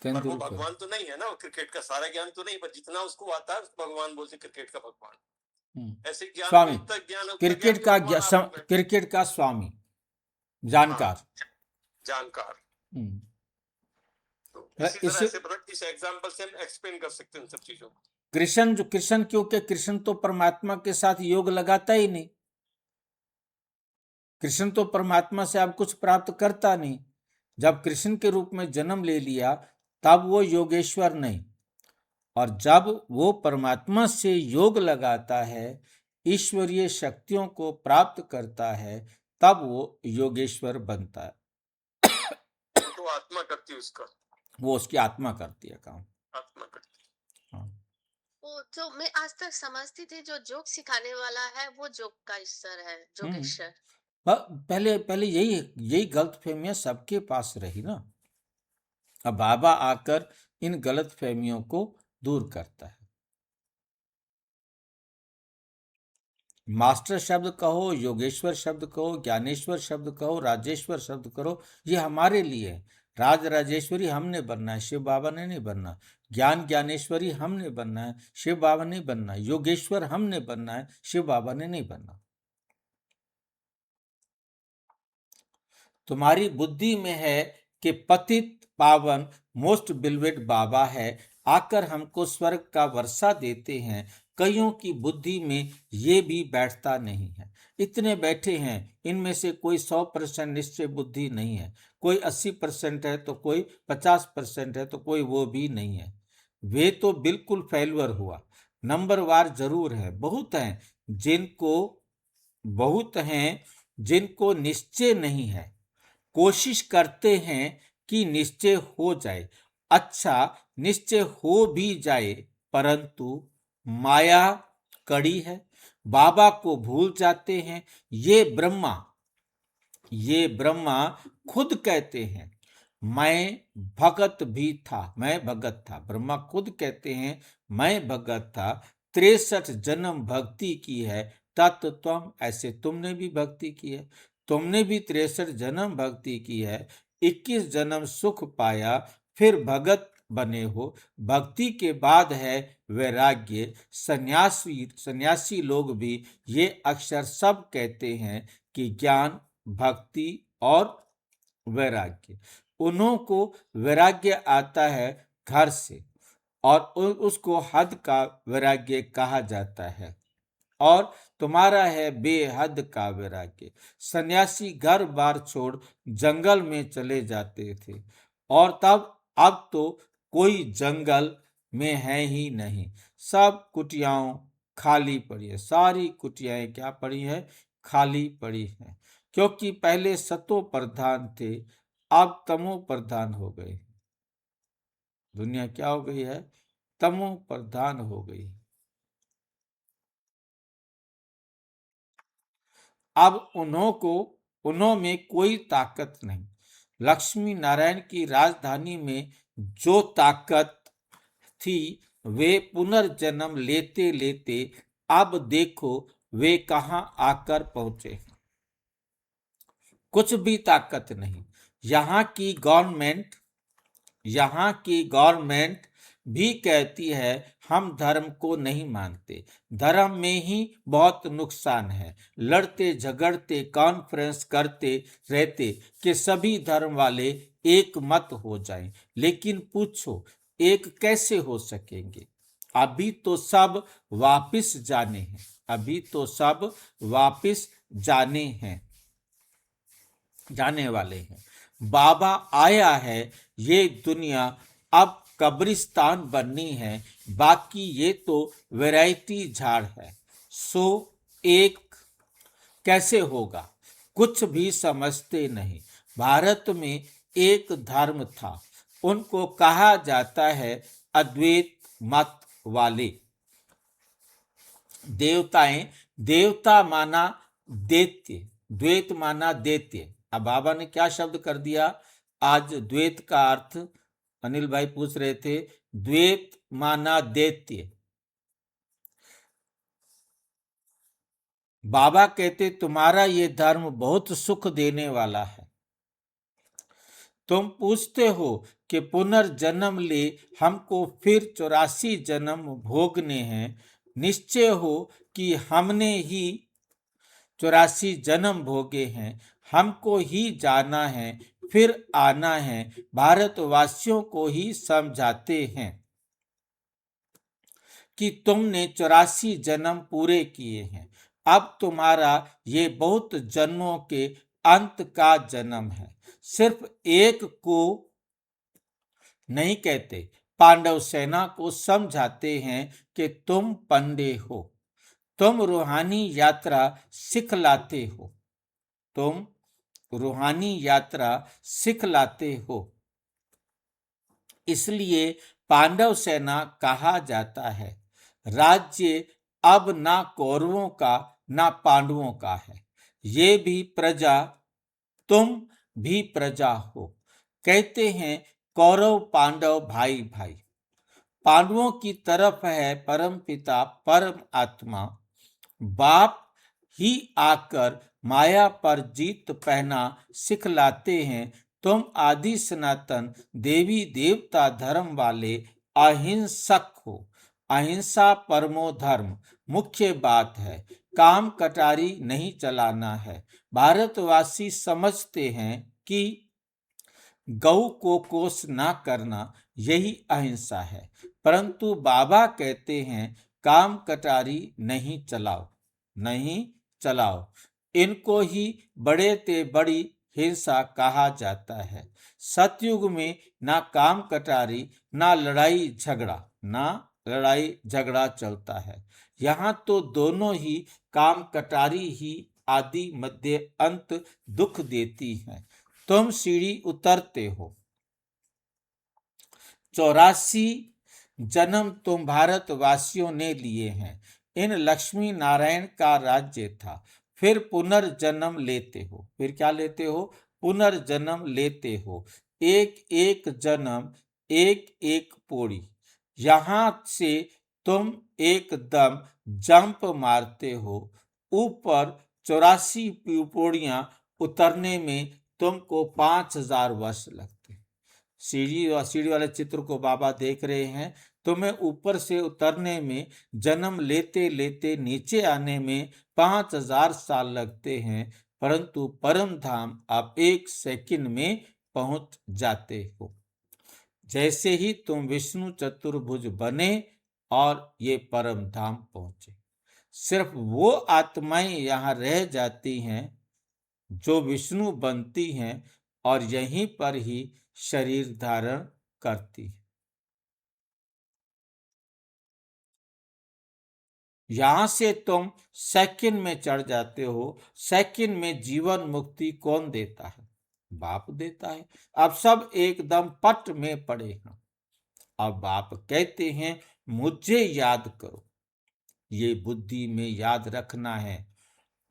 पर वो तेंदुलकर भगवान तो नहीं है ना, वो क्रिकेट का सारा ज्ञान तो नहीं, पर जितना उसको आता है उसको भगवान बोलते हैं, क्रिकेट का भगवान। ऐसे ज्ञान स्वामी, ज्ञान क्रिकेट का स्वामी, जानकार। जानकार। तो इस एग्जांपल से हम एक्सप्लेन कर सकते हैं इन सब चीजों को। कृष्ण क्योंकि कृष्ण तो परमात्मा के साथ योग लगाता ही नहीं। कृष्ण तो परमात्मा से अब कुछ प्राप्त करता नहीं। जब कृष्ण के रूप में जन्म ले लिया तब वो योगेश्वर नहीं, और जब वो परमात्मा से योग लगाता है, ईश्वरीय शक्तियों को प्राप्त करता है, तब वो योगेश्वर बनता है। तो आत्मा करती है उसका, वो उसकी आत्मा करती है काम। आत्मा करती है। हाँ। वो जो मैं आज तक समझती थी, जो जोग सिखाने वाला है वो जोग का ईश्वर है, जोगेश्वर। पहले यही गलतफहमियां सबके पास रही ना। अब बाबा आकर इन गलतफहमियों को दूर करता है। मास्टर शब्द कहो, योगेश्वर शब्द कहो, ज्ञानेश्वर शब्द कहो, राजेश्वर शब्द करो, ये हमारे लिए है। राज राजेश्वरी हमने बनना है, शिव बाबा ने नहीं बनना। ज्ञान ज्ञानेश्वरी हमने बनना है, शिव बाबा ने बनना। योगेश्वर हमने बनना है, शिव बाबा ने नहीं बनना। तुम्हारी बुद्धि में है कि पतित पावन मोस्ट बिलवेड बाबा है, आकर हमको स्वर्ग का वर्षा देते हैं। कईयों की बुद्धि में ये भी बैठता नहीं है। इतने बैठे हैं, इनमें से कोई 100% निश्चय बुद्धि नहीं है, कोई 80% है तो कोई 50% है तो कोई वो भी नहीं है। वे तो बिल्कुल फेल्यूर हुआ। नंबरवार जरूर है, बहुत हैं जिनको निश्चय नहीं है। कोशिश करते हैं कि निश्चय हो जाए। अच्छा, निश्चय हो भी जाए परंतु माया कड़ी है, बाबा को भूल जाते हैं। ये ब्रह्मा खुद कहते हैं मैं भगत था। ब्रह्मा खुद कहते हैं मैं भगत था। 63 जन्म भक्ति की है तत्त्वम, ऐसे तुमने भी भक्ति की है। तुमने भी 63 जन्म भक्ति की है, 21 जन्म सुख पाया, फिर भगत बने हो। भक्ति के बाद है वैराग्य। सन्यासी लोग भी ये अक्सर सब कहते हैं कि ज्ञान, भक्ति और वैराग्य। उन्हों को वैराग्य आता है घर से, और उसको हद का वैराग्य कहा जाता है, और तुम्हारा है बेहद का वैराग्य। सन्यासी घर बार छोड़ जंगल में चले जाते थे, और अब तो कोई जंगल में है ही नहीं। सब कुटियाओं खाली पड़ी है, सारी कुटियाएं क्या पड़ी है? खाली पड़ी है। क्योंकि पहले सतो प्रधान थे, अब तमो प्रधान हो गए। दुनिया क्या हो गई है? तमो प्रधान हो गई। अब उन्हों में कोई ताकत नहीं। लक्ष्मी नारायण की राजधानी में जो ताकत थी वे पुनर्जन्म लेते लेते अब देखो वे कहां आकर पहुंचे। कुछ भी ताकत नहीं। यहाँ की गवर्नमेंट भी कहती है हम धर्म को नहीं मानते। धर्म में ही बहुत नुकसान है। लड़ते झगड़ते कॉन्फ्रेंस करते रहते कि सभी धर्म वाले एक मत हो जाएं, लेकिन पूछो एक कैसे हो सकेंगे? अभी तो सब वापिस जाने हैं, अभी तो सब वापिस जाने वाले हैं। बाबा आया है, ये दुनिया अब कब्रिस्तान बननी है, बाकी ये तो वैरायटी झाड़ है। सो एक कैसे होगा? कुछ भी समझते नहीं। भारत में एक धर्म था, उनको कहा जाता है अद्वैत मत वाले। देवताएं, देवता माना दैत्य, द्वैत माना दैत्य। अब बाबा ने क्या शब्द कर दिया? आज द्वैत का अर्थ अनिल भाई पूछ रहे थे, द्वैत माना दैत्य। बाबा कहते तुम्हारा ये धर्म बहुत सुख देने वाला है। तुम पूछते हो कि पुनर्जन्म ले हमको फिर 84 जन्म भोगने हैं। निश्चय हो कि हमने ही 84 जन्म भोगे हैं, हमको ही जाना है, फिर आना है। भारतवासियों को ही समझाते हैं कि तुमने 84 जन्म पूरे किए हैं, अब तुम्हारा ये बहुत जन्मों के अंत का जन्म है। सिर्फ एक को नहीं कहते, पांडव सेना को समझाते हैं कि तुम पंडे हो, तुम रूहानी यात्रा सिखलाते हो, तुम रूहानी यात्रा सिखलाते हो। इसलिए पांडव सेना कहा जाता है। राज्य अब ना कौरवों का ना पांडवों का है। ये भी प्रजा, तुम भी प्रजा हो। कहते हैं कौरव पांडव भाई भाई। पांडवों की तरफ है परम पिता परम आत्मा। बाप ही आकर माया पर जीत पहना सिखलाते हैं। तुम आदि सनातन देवी देवता धर्म वाले अहिंसक हो। अहिंसा परमो धर्म मुख्य बात है। काम कटारी नहीं चलाना है। भारतवासी समझते हैं कि गौ को कोस ना करना यही अहिंसा है, परंतु बाबा कहते हैं काम कटारी नहीं चलाओ, नहीं चलाओ। इनको ही बड़े ते बड़ी हिंसा कहा जाता है। सतयुग में ना काम कटारी ना लड़ाई झगड़ा चलता है। यहाँ तो दोनों ही काम कटारी ही आदि मध्य अंत दुख देती हैं। तुम सीढ़ी उतरते हो। 84 जन्म तुम भारतवासियों ने लिए हैं। इन लक्ष्मी नारायण का राज्य था। फिर पुनर्जन्म लेते हो। फिर क्या लेते हो? पुनर्जन्म लेते हो। एक एक जन्म, एक एक पौड़ी। यहां से तुम एकदम जंप मारते हो ऊपर। 84 पौड़ियां उतरने में तुमको 5000 वर्ष लगते। सीढ़ी वाले चित्र को बाबा देख रहे हैं। तुम्हें ऊपर से उतरने में, जन्म लेते लेते नीचे आने में 5000 साल लगते हैं, परंतु परम धाम आप 1 सेकंड में पहुंच जाते हो। जैसे ही तुम विष्णु चतुर्भुज बने और ये परम धाम पहुंचे। सिर्फ वो आत्माएं यहाँ रह जाती हैं जो विष्णु बनती हैं और यहीं पर ही शरीर धारण करती है। यहां से तुम सेकंड में चढ़ जाते हो। सेकंड में जीवन मुक्ति कौन देता है? बाप देता है। अब सब एकदम पट में पड़े हैं। अब बाप कहते हैं मुझे याद करो। ये बुद्धि में याद रखना है।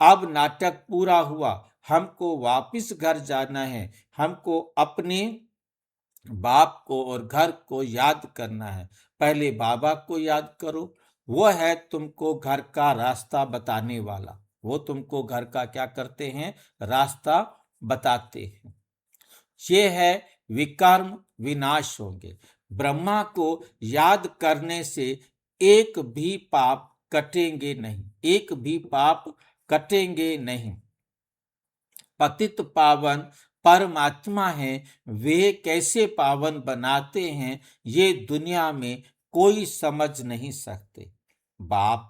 अब नाटक पूरा हुआ, हमको वापिस घर जाना है। हमको अपने बाप को और घर को याद करना है। पहले बाबा को याद करो। वो है तुमको घर का रास्ता बताने वाला। वो तुमको घर का क्या करते हैं? रास्ता बताते हैं। ये है विकर्म विनाश होंगे। ब्रह्मा को याद करने से एक भी पाप कटेंगे नहीं, एक भी पाप कटेंगे नहीं। पतित पावन परमात्मा है, वे कैसे पावन बनाते हैं ये दुनिया में कोई समझ नहीं सकते। बाप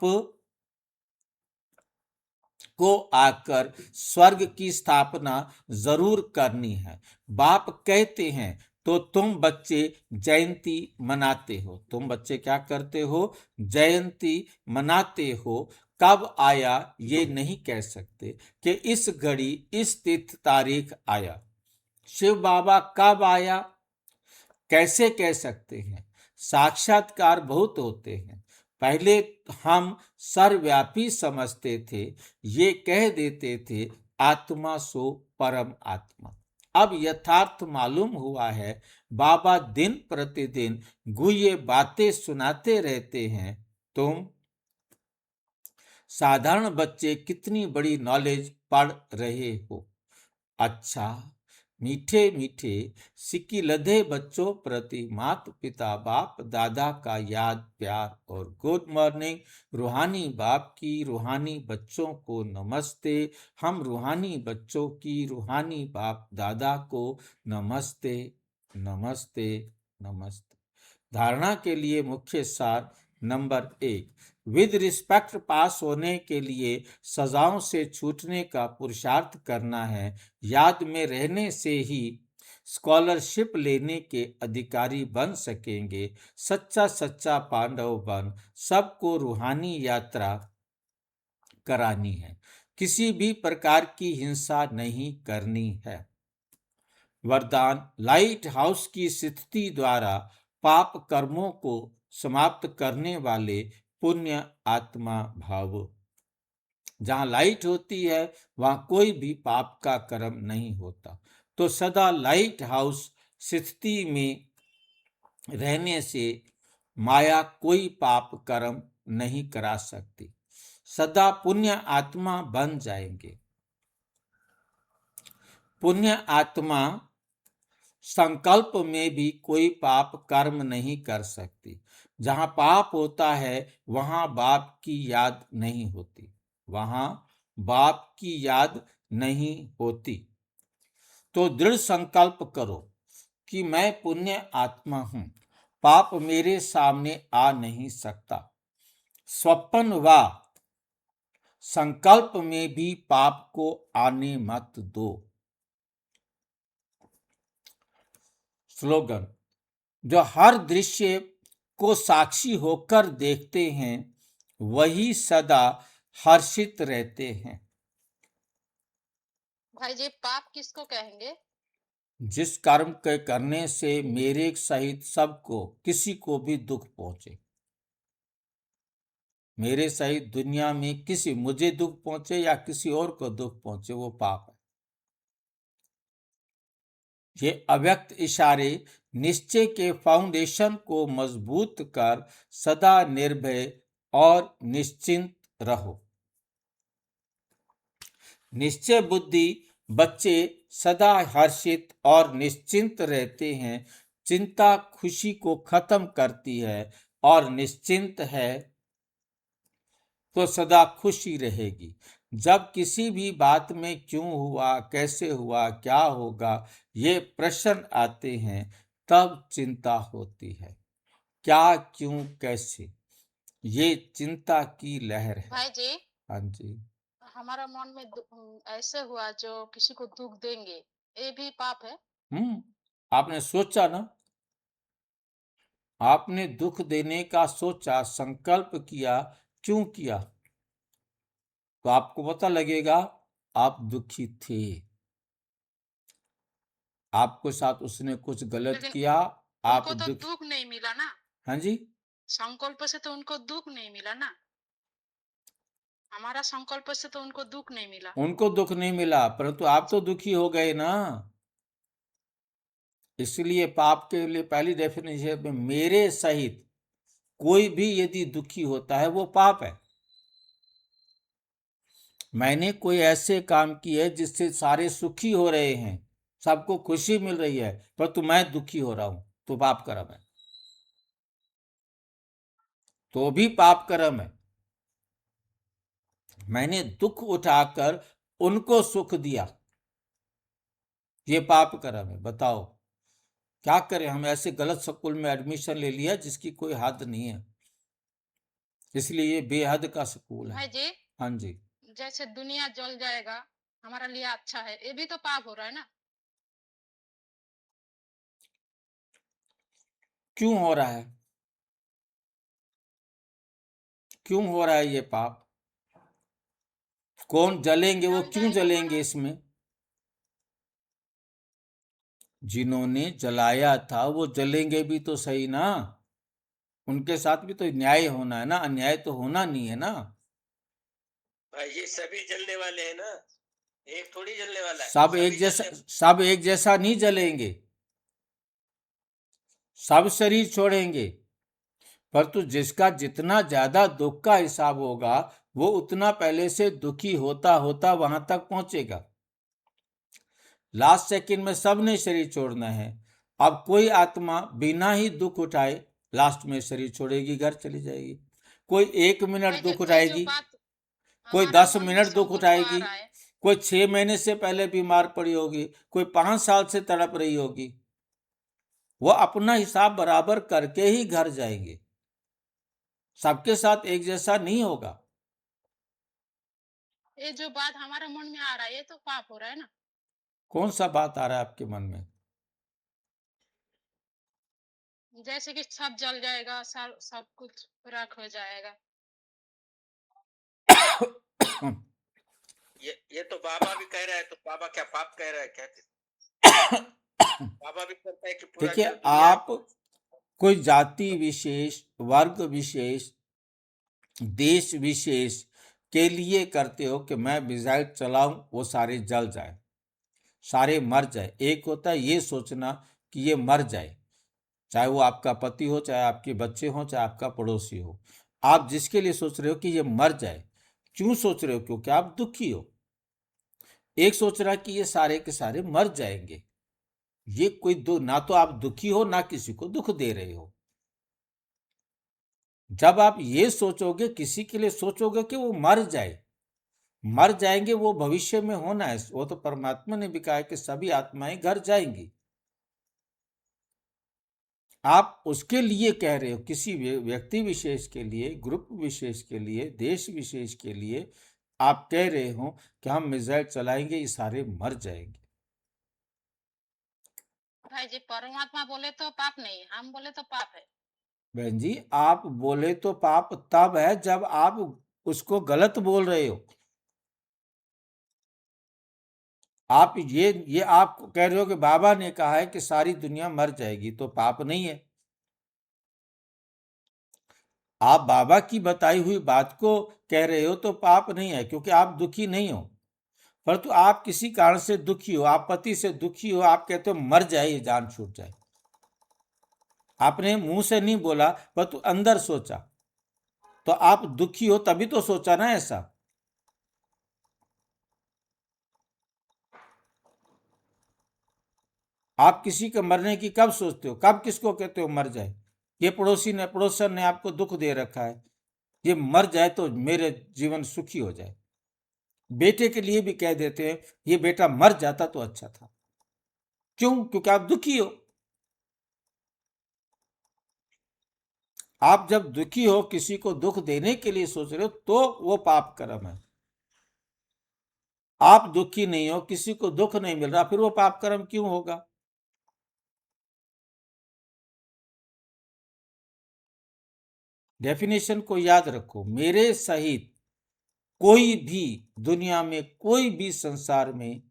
को आकर स्वर्ग की स्थापना जरूर करनी है। बाप कहते हैं तो तुम बच्चे जयंती मनाते हो। तुम बच्चे क्या करते हो? जयंती मनाते हो। कब आया ये नहीं कह सकते कि इस घड़ी इस तिथि तारीख आया। शिव बाबा कब आया कैसे कह सकते हैं? साक्षात्कार बहुत होते हैं। पहले हम सर्वव्यापी समझते थे, ये कह देते थे आत्मा सो परम आत्मा। अब यथार्थ मालूम हुआ है, बाबा दिन प्रतिदिन गुह्य बातें सुनाते रहते हैं। तुम साधारण बच्चे कितनी बड़ी नॉलेज पढ़ रहे हो। अच्छा, मीठे मीठे सिक्की लधे बच्चों प्रति माता पिता बाप दादा का याद प्यार और गुड मॉर्निंग। रूहानी बाप की रूहानी बच्चों को नमस्ते। हम रूहानी बच्चों की रूहानी बाप दादा को नमस्ते नमस्ते नमस्ते। धारणा के लिए मुख्य सार नंबर 1, विद रिस्पेक्ट पास होने के लिए सजाओं से छूटने का पुरुषार्थ करना है। याद में रहने से ही स्कॉलरशिप लेने के अधिकारी बन सकेंगे। सच्चा सच्चा पांडव बन सबको रूहानी यात्रा करानी है। किसी भी प्रकार की हिंसा नहीं करनी है। वरदान, लाइट हाउस की स्थिति द्वारा पाप कर्मों को समाप्त करने वाले पुण्य आत्मा भाव। जहां लाइट होती है वहां कोई भी पाप का कर्म नहीं होता। तो सदा लाइट हाउस स्थिति में रहने से माया कोई पाप कर्म नहीं करा सकती। सदा पुण्य आत्मा बन जाएंगे। पुण्य आत्मा संकल्प में भी कोई पाप कर्म नहीं कर सकती। जहां पाप होता है वहां बाप की याद नहीं होती, वहां बाप की याद नहीं होती। तो दृढ़ संकल्प करो कि मैं पुण्य आत्मा हूं, पाप मेरे सामने आ नहीं सकता। स्वप्न व संकल्प में भी पाप को आने मत दो। स्लोगन, जो हर दृश्य को साक्षी होकर देखते हैं वही सदा हर्षित रहते हैं। भाई जी, पाप किसको कहेंगे? जिस कर्म के करने से मेरे सहित सबको किसी को भी दुख पहुंचे। मेरे सहित दुनिया में किसी मुझे दुख पहुंचे या किसी और को दुख पहुंचे, वो पाप है। ये अव्यक्त इशारे निश्चय के फाउंडेशन को मजबूत कर सदा निर्भय और निश्चिंत रहो। निश्चय बुद्धि बच्चे सदा हर्षित और निश्चिंत रहते हैं। चिंता खुशी को खत्म करती है और निश्चिंत है तो सदा खुशी रहेगी। जब किसी भी बात में क्यों हुआ, कैसे हुआ, क्या होगा, ये प्रश्न आते हैं तब चिंता होती है। क्या, क्यों, कैसे, ये चिंता की लहर है। भाई जी, हाँ जी, हमारा मन में ऐसे हुआ जो किसी को दुख देंगे, ये भी पाप है? आपने सोचा ना, आपने दुख देने का सोचा, संकल्प किया, क्यों किया, तो आपको पता लगेगा आप दुखी थे। आपके साथ उसने कुछ गलत किया, आप उनको तो दुख नहीं मिला ना। हाँ जी, संकल्प से तो उनको दुख नहीं मिला ना। हमारा संकल्प से तो उनको दुख नहीं मिला। उनको दुख नहीं मिला, परंतु आप तो दुखी हो गए ना। इसलिए पाप के लिए पहली डेफिनेशन में मेरे सहित कोई भी यदि दुखी होता है वो पाप है। मैंने कोई ऐसे काम किए जिससे सारे सुखी हो रहे हैं, सबको खुशी मिल रही है, परंतु मैं दुखी हो रहा हूं, तो पाप कर्म है। तो भी पाप कर्म है। मैंने दुख उठाकर उनको सुख दिया, ये पाप कर्म है। बताओ क्या करें? हम ऐसे गलत स्कूल में एडमिशन ले लिया जिसकी कोई हद नहीं है, इसलिए ये बेहद का स्कूल है। भाई जी, हाँ जी, जैसे दुनिया जल जाएगा हमारा लिए अच्छा है, ये भी तो पाप हो रहा है ना। क्यों हो रहा है? क्यों हो रहा है ये पाप? कौन जलेंगे? वो जल क्यों जाएगा जलेंगे हमारा, इसमें? जिन्होंने जलाया था वो जलेंगे भी तो सही ना, उनके साथ भी तो न्याय होना है ना, अन्याय तो होना नहीं है ना। भाई ये सभी जलने वाले हैं ना, एक थोड़ी जलने वाला है, सब सभी एक जैसा, जलने। सब एक जैसा नहीं जलेंगे, सब शरीर छोड़ेंगे, परंतु जिसका जितना ज्यादा दुख का हिसाब होगा वो उतना पहले से दुखी होता होता वहां तक पहुंचेगा। लास्ट सेकंड में सब ने शरीर छोड़ना है। अब कोई आत्मा बिना ही दुख उठाए लास्ट में शरीर छोड़ेगी, घर चली जाएगी। कोई 1 मिनट दुख ये जो उठाएगी, बात कोई हमारा 10 मन में मिनट दुख सबको जो आ उठाएगी, रहा है, कोई 6 महीने से पहले बीमार पड़ी होगी, कोई 5 साल से तड़प रही होगी। वो अपना हिसाब बराबर करके ही घर जाएंगे, सबके साथ एक जैसा नहीं होगा। ये जो बात हमारे मन में आ रहा है ये तो पाप हो रहा है ना। कौन सा बात आ रहा है आपके मन में? जैसे कि सब जल जाएगा, सब कुछ राख हो जाएगा। ये तो बाबा भी कह रहा है, तो बाबा क्या पाप कह रहा है क्या? बाबा भी कहता है कि पूरा देखिए, जो दुनिया आप कोई जाति विशेष, वर्ग विशेष, देश विशेष के लिए करते हो कि मैं मिसाइल चलाऊं वो सारे जल जाए, सारे मर जाए। एक होता है ये सोचना कि ये मर जाए, चाहे वो आपका पति हो, चाहे आपके बच्चे हो, चाहे आपका पड़ोसी हो। आप जिसके लिए सोच रहे हो कि ये मर जाए, क्यों सोच रहे हो? क्योंकि आप दुखी हो। एक सोच रहा है कि ये सारे के सारे मर जाएंगे। ये कोई दो, ना तो आप दुखी हो ना किसी को दुख दे रहे हो। जब आप ये सोचोगे, किसी के लिए सोचोगे कि वो मर जाए, मर जाएंगे, वो भविष्य में होना है। वो तो परमात्मा ने भी कहा है कि सभी आत्माएं घर जाएंगी। आप उसके लिए कह रहे हो, किसी व्यक्ति विशेष के लिए, ग्रुप विशेष के लिए, देश विशेष के लिए आप कह रहे हो कि हम मिसाइल चलाएंगे, ये सारे मर जाएंगे। भाई जी, परमात्मा बोले तो पाप नहीं, हम बोले तो पाप है। बहन जी, आप बोले तो पाप तब है जब आप उसको गलत बोल रहे हो। आप ये आप कह रहे हो कि बाबा ने कहा है कि सारी दुनिया मर जाएगी, तो पाप नहीं है। आप बाबा की बताई हुई बात को कह रहे हो तो पाप नहीं है, क्योंकि आप दुखी नहीं हो। परंतु आप किसी कारण से दुखी हो, आप पति से दुखी हो, आप कहते हो मर जाए, ये जान छूट जाए। आपने मुंह से नहीं बोला, परंतु अंदर सोचा, तो आप दुखी हो तभी तो सोचा ना ऐसा। आप किसी के मरने की कब सोचते हो? कब किसको कहते हो मर जाए? ये पड़ोसन ने आपको दुख दे रखा है, ये मर जाए तो मेरे जीवन सुखी हो जाए। बेटे के लिए भी कह देते हैं ये बेटा मर जाता तो अच्छा था। क्यों? क्योंकि आप दुखी हो। आप जब दुखी हो, किसी को दुख देने के लिए सोच रहे हो, तो वो पाप कर्म है। आप दुखी नहीं हो, किसी को दुख नहीं मिल रहा, फिर वो पाप कर्म क्यों होगा? डेफिनेशन को याद रखो। मेरे सहित कोई भी दुनिया में, कोई भी संसार में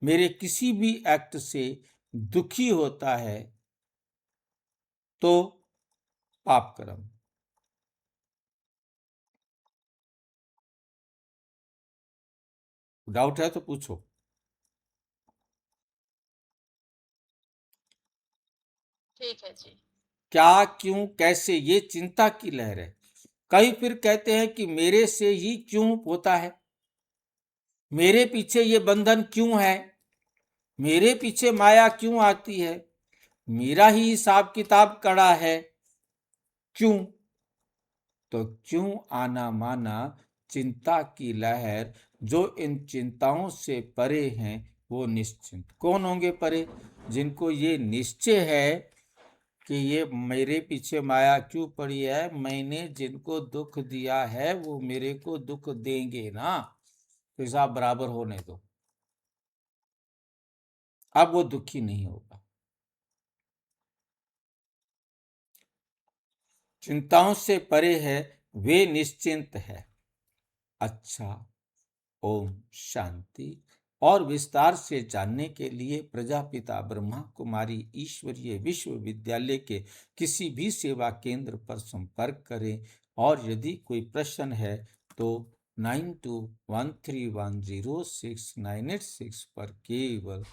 मेरे किसी भी एक्ट से दुखी होता है तो पाप कर्म। डाउट है तो पूछो। ठीक है जी। क्या, क्यों, कैसे, ये चिंता की लहर है। कई फिर कहते हैं कि मेरे से ही क्यों होता है, मेरे पीछे ये बंधन क्यों है, मेरे पीछे माया क्यों आती है, मेरा ही हिसाब किताब कड़ा है, क्यों? तो क्यों आना माना चिंता की लहर, जो इन चिंताओं से परे हैं वो निश्चिंत। कौन होंगे परे? जिनको ये निश्चय है कि ये मेरे पीछे माया क्यों पड़ी है, मैंने जिनको दुख दिया है वो मेरे को दुख देंगे ना, तो हिसाब बराबर होने दो, अब वो दुखी नहीं होगा। चिंताओं से परे है, वे निश्चिंत है। अच्छा, ओम शांति। और विस्तार से जानने के लिए प्रजापिता ब्रह्मा कुमारी ईश्वरीय विश्वविद्यालय के किसी भी सेवा केंद्र पर संपर्क करें, और यदि कोई प्रश्न है तो 9213106986 पर केवल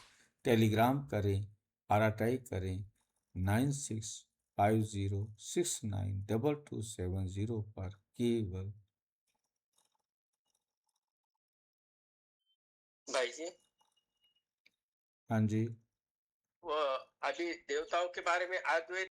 टेलीग्राम करें, आरटीआई करें 9650692270 पर केवल। भाई जी, हाँ जी। वो अभी देवताओं के बारे में अद्वैत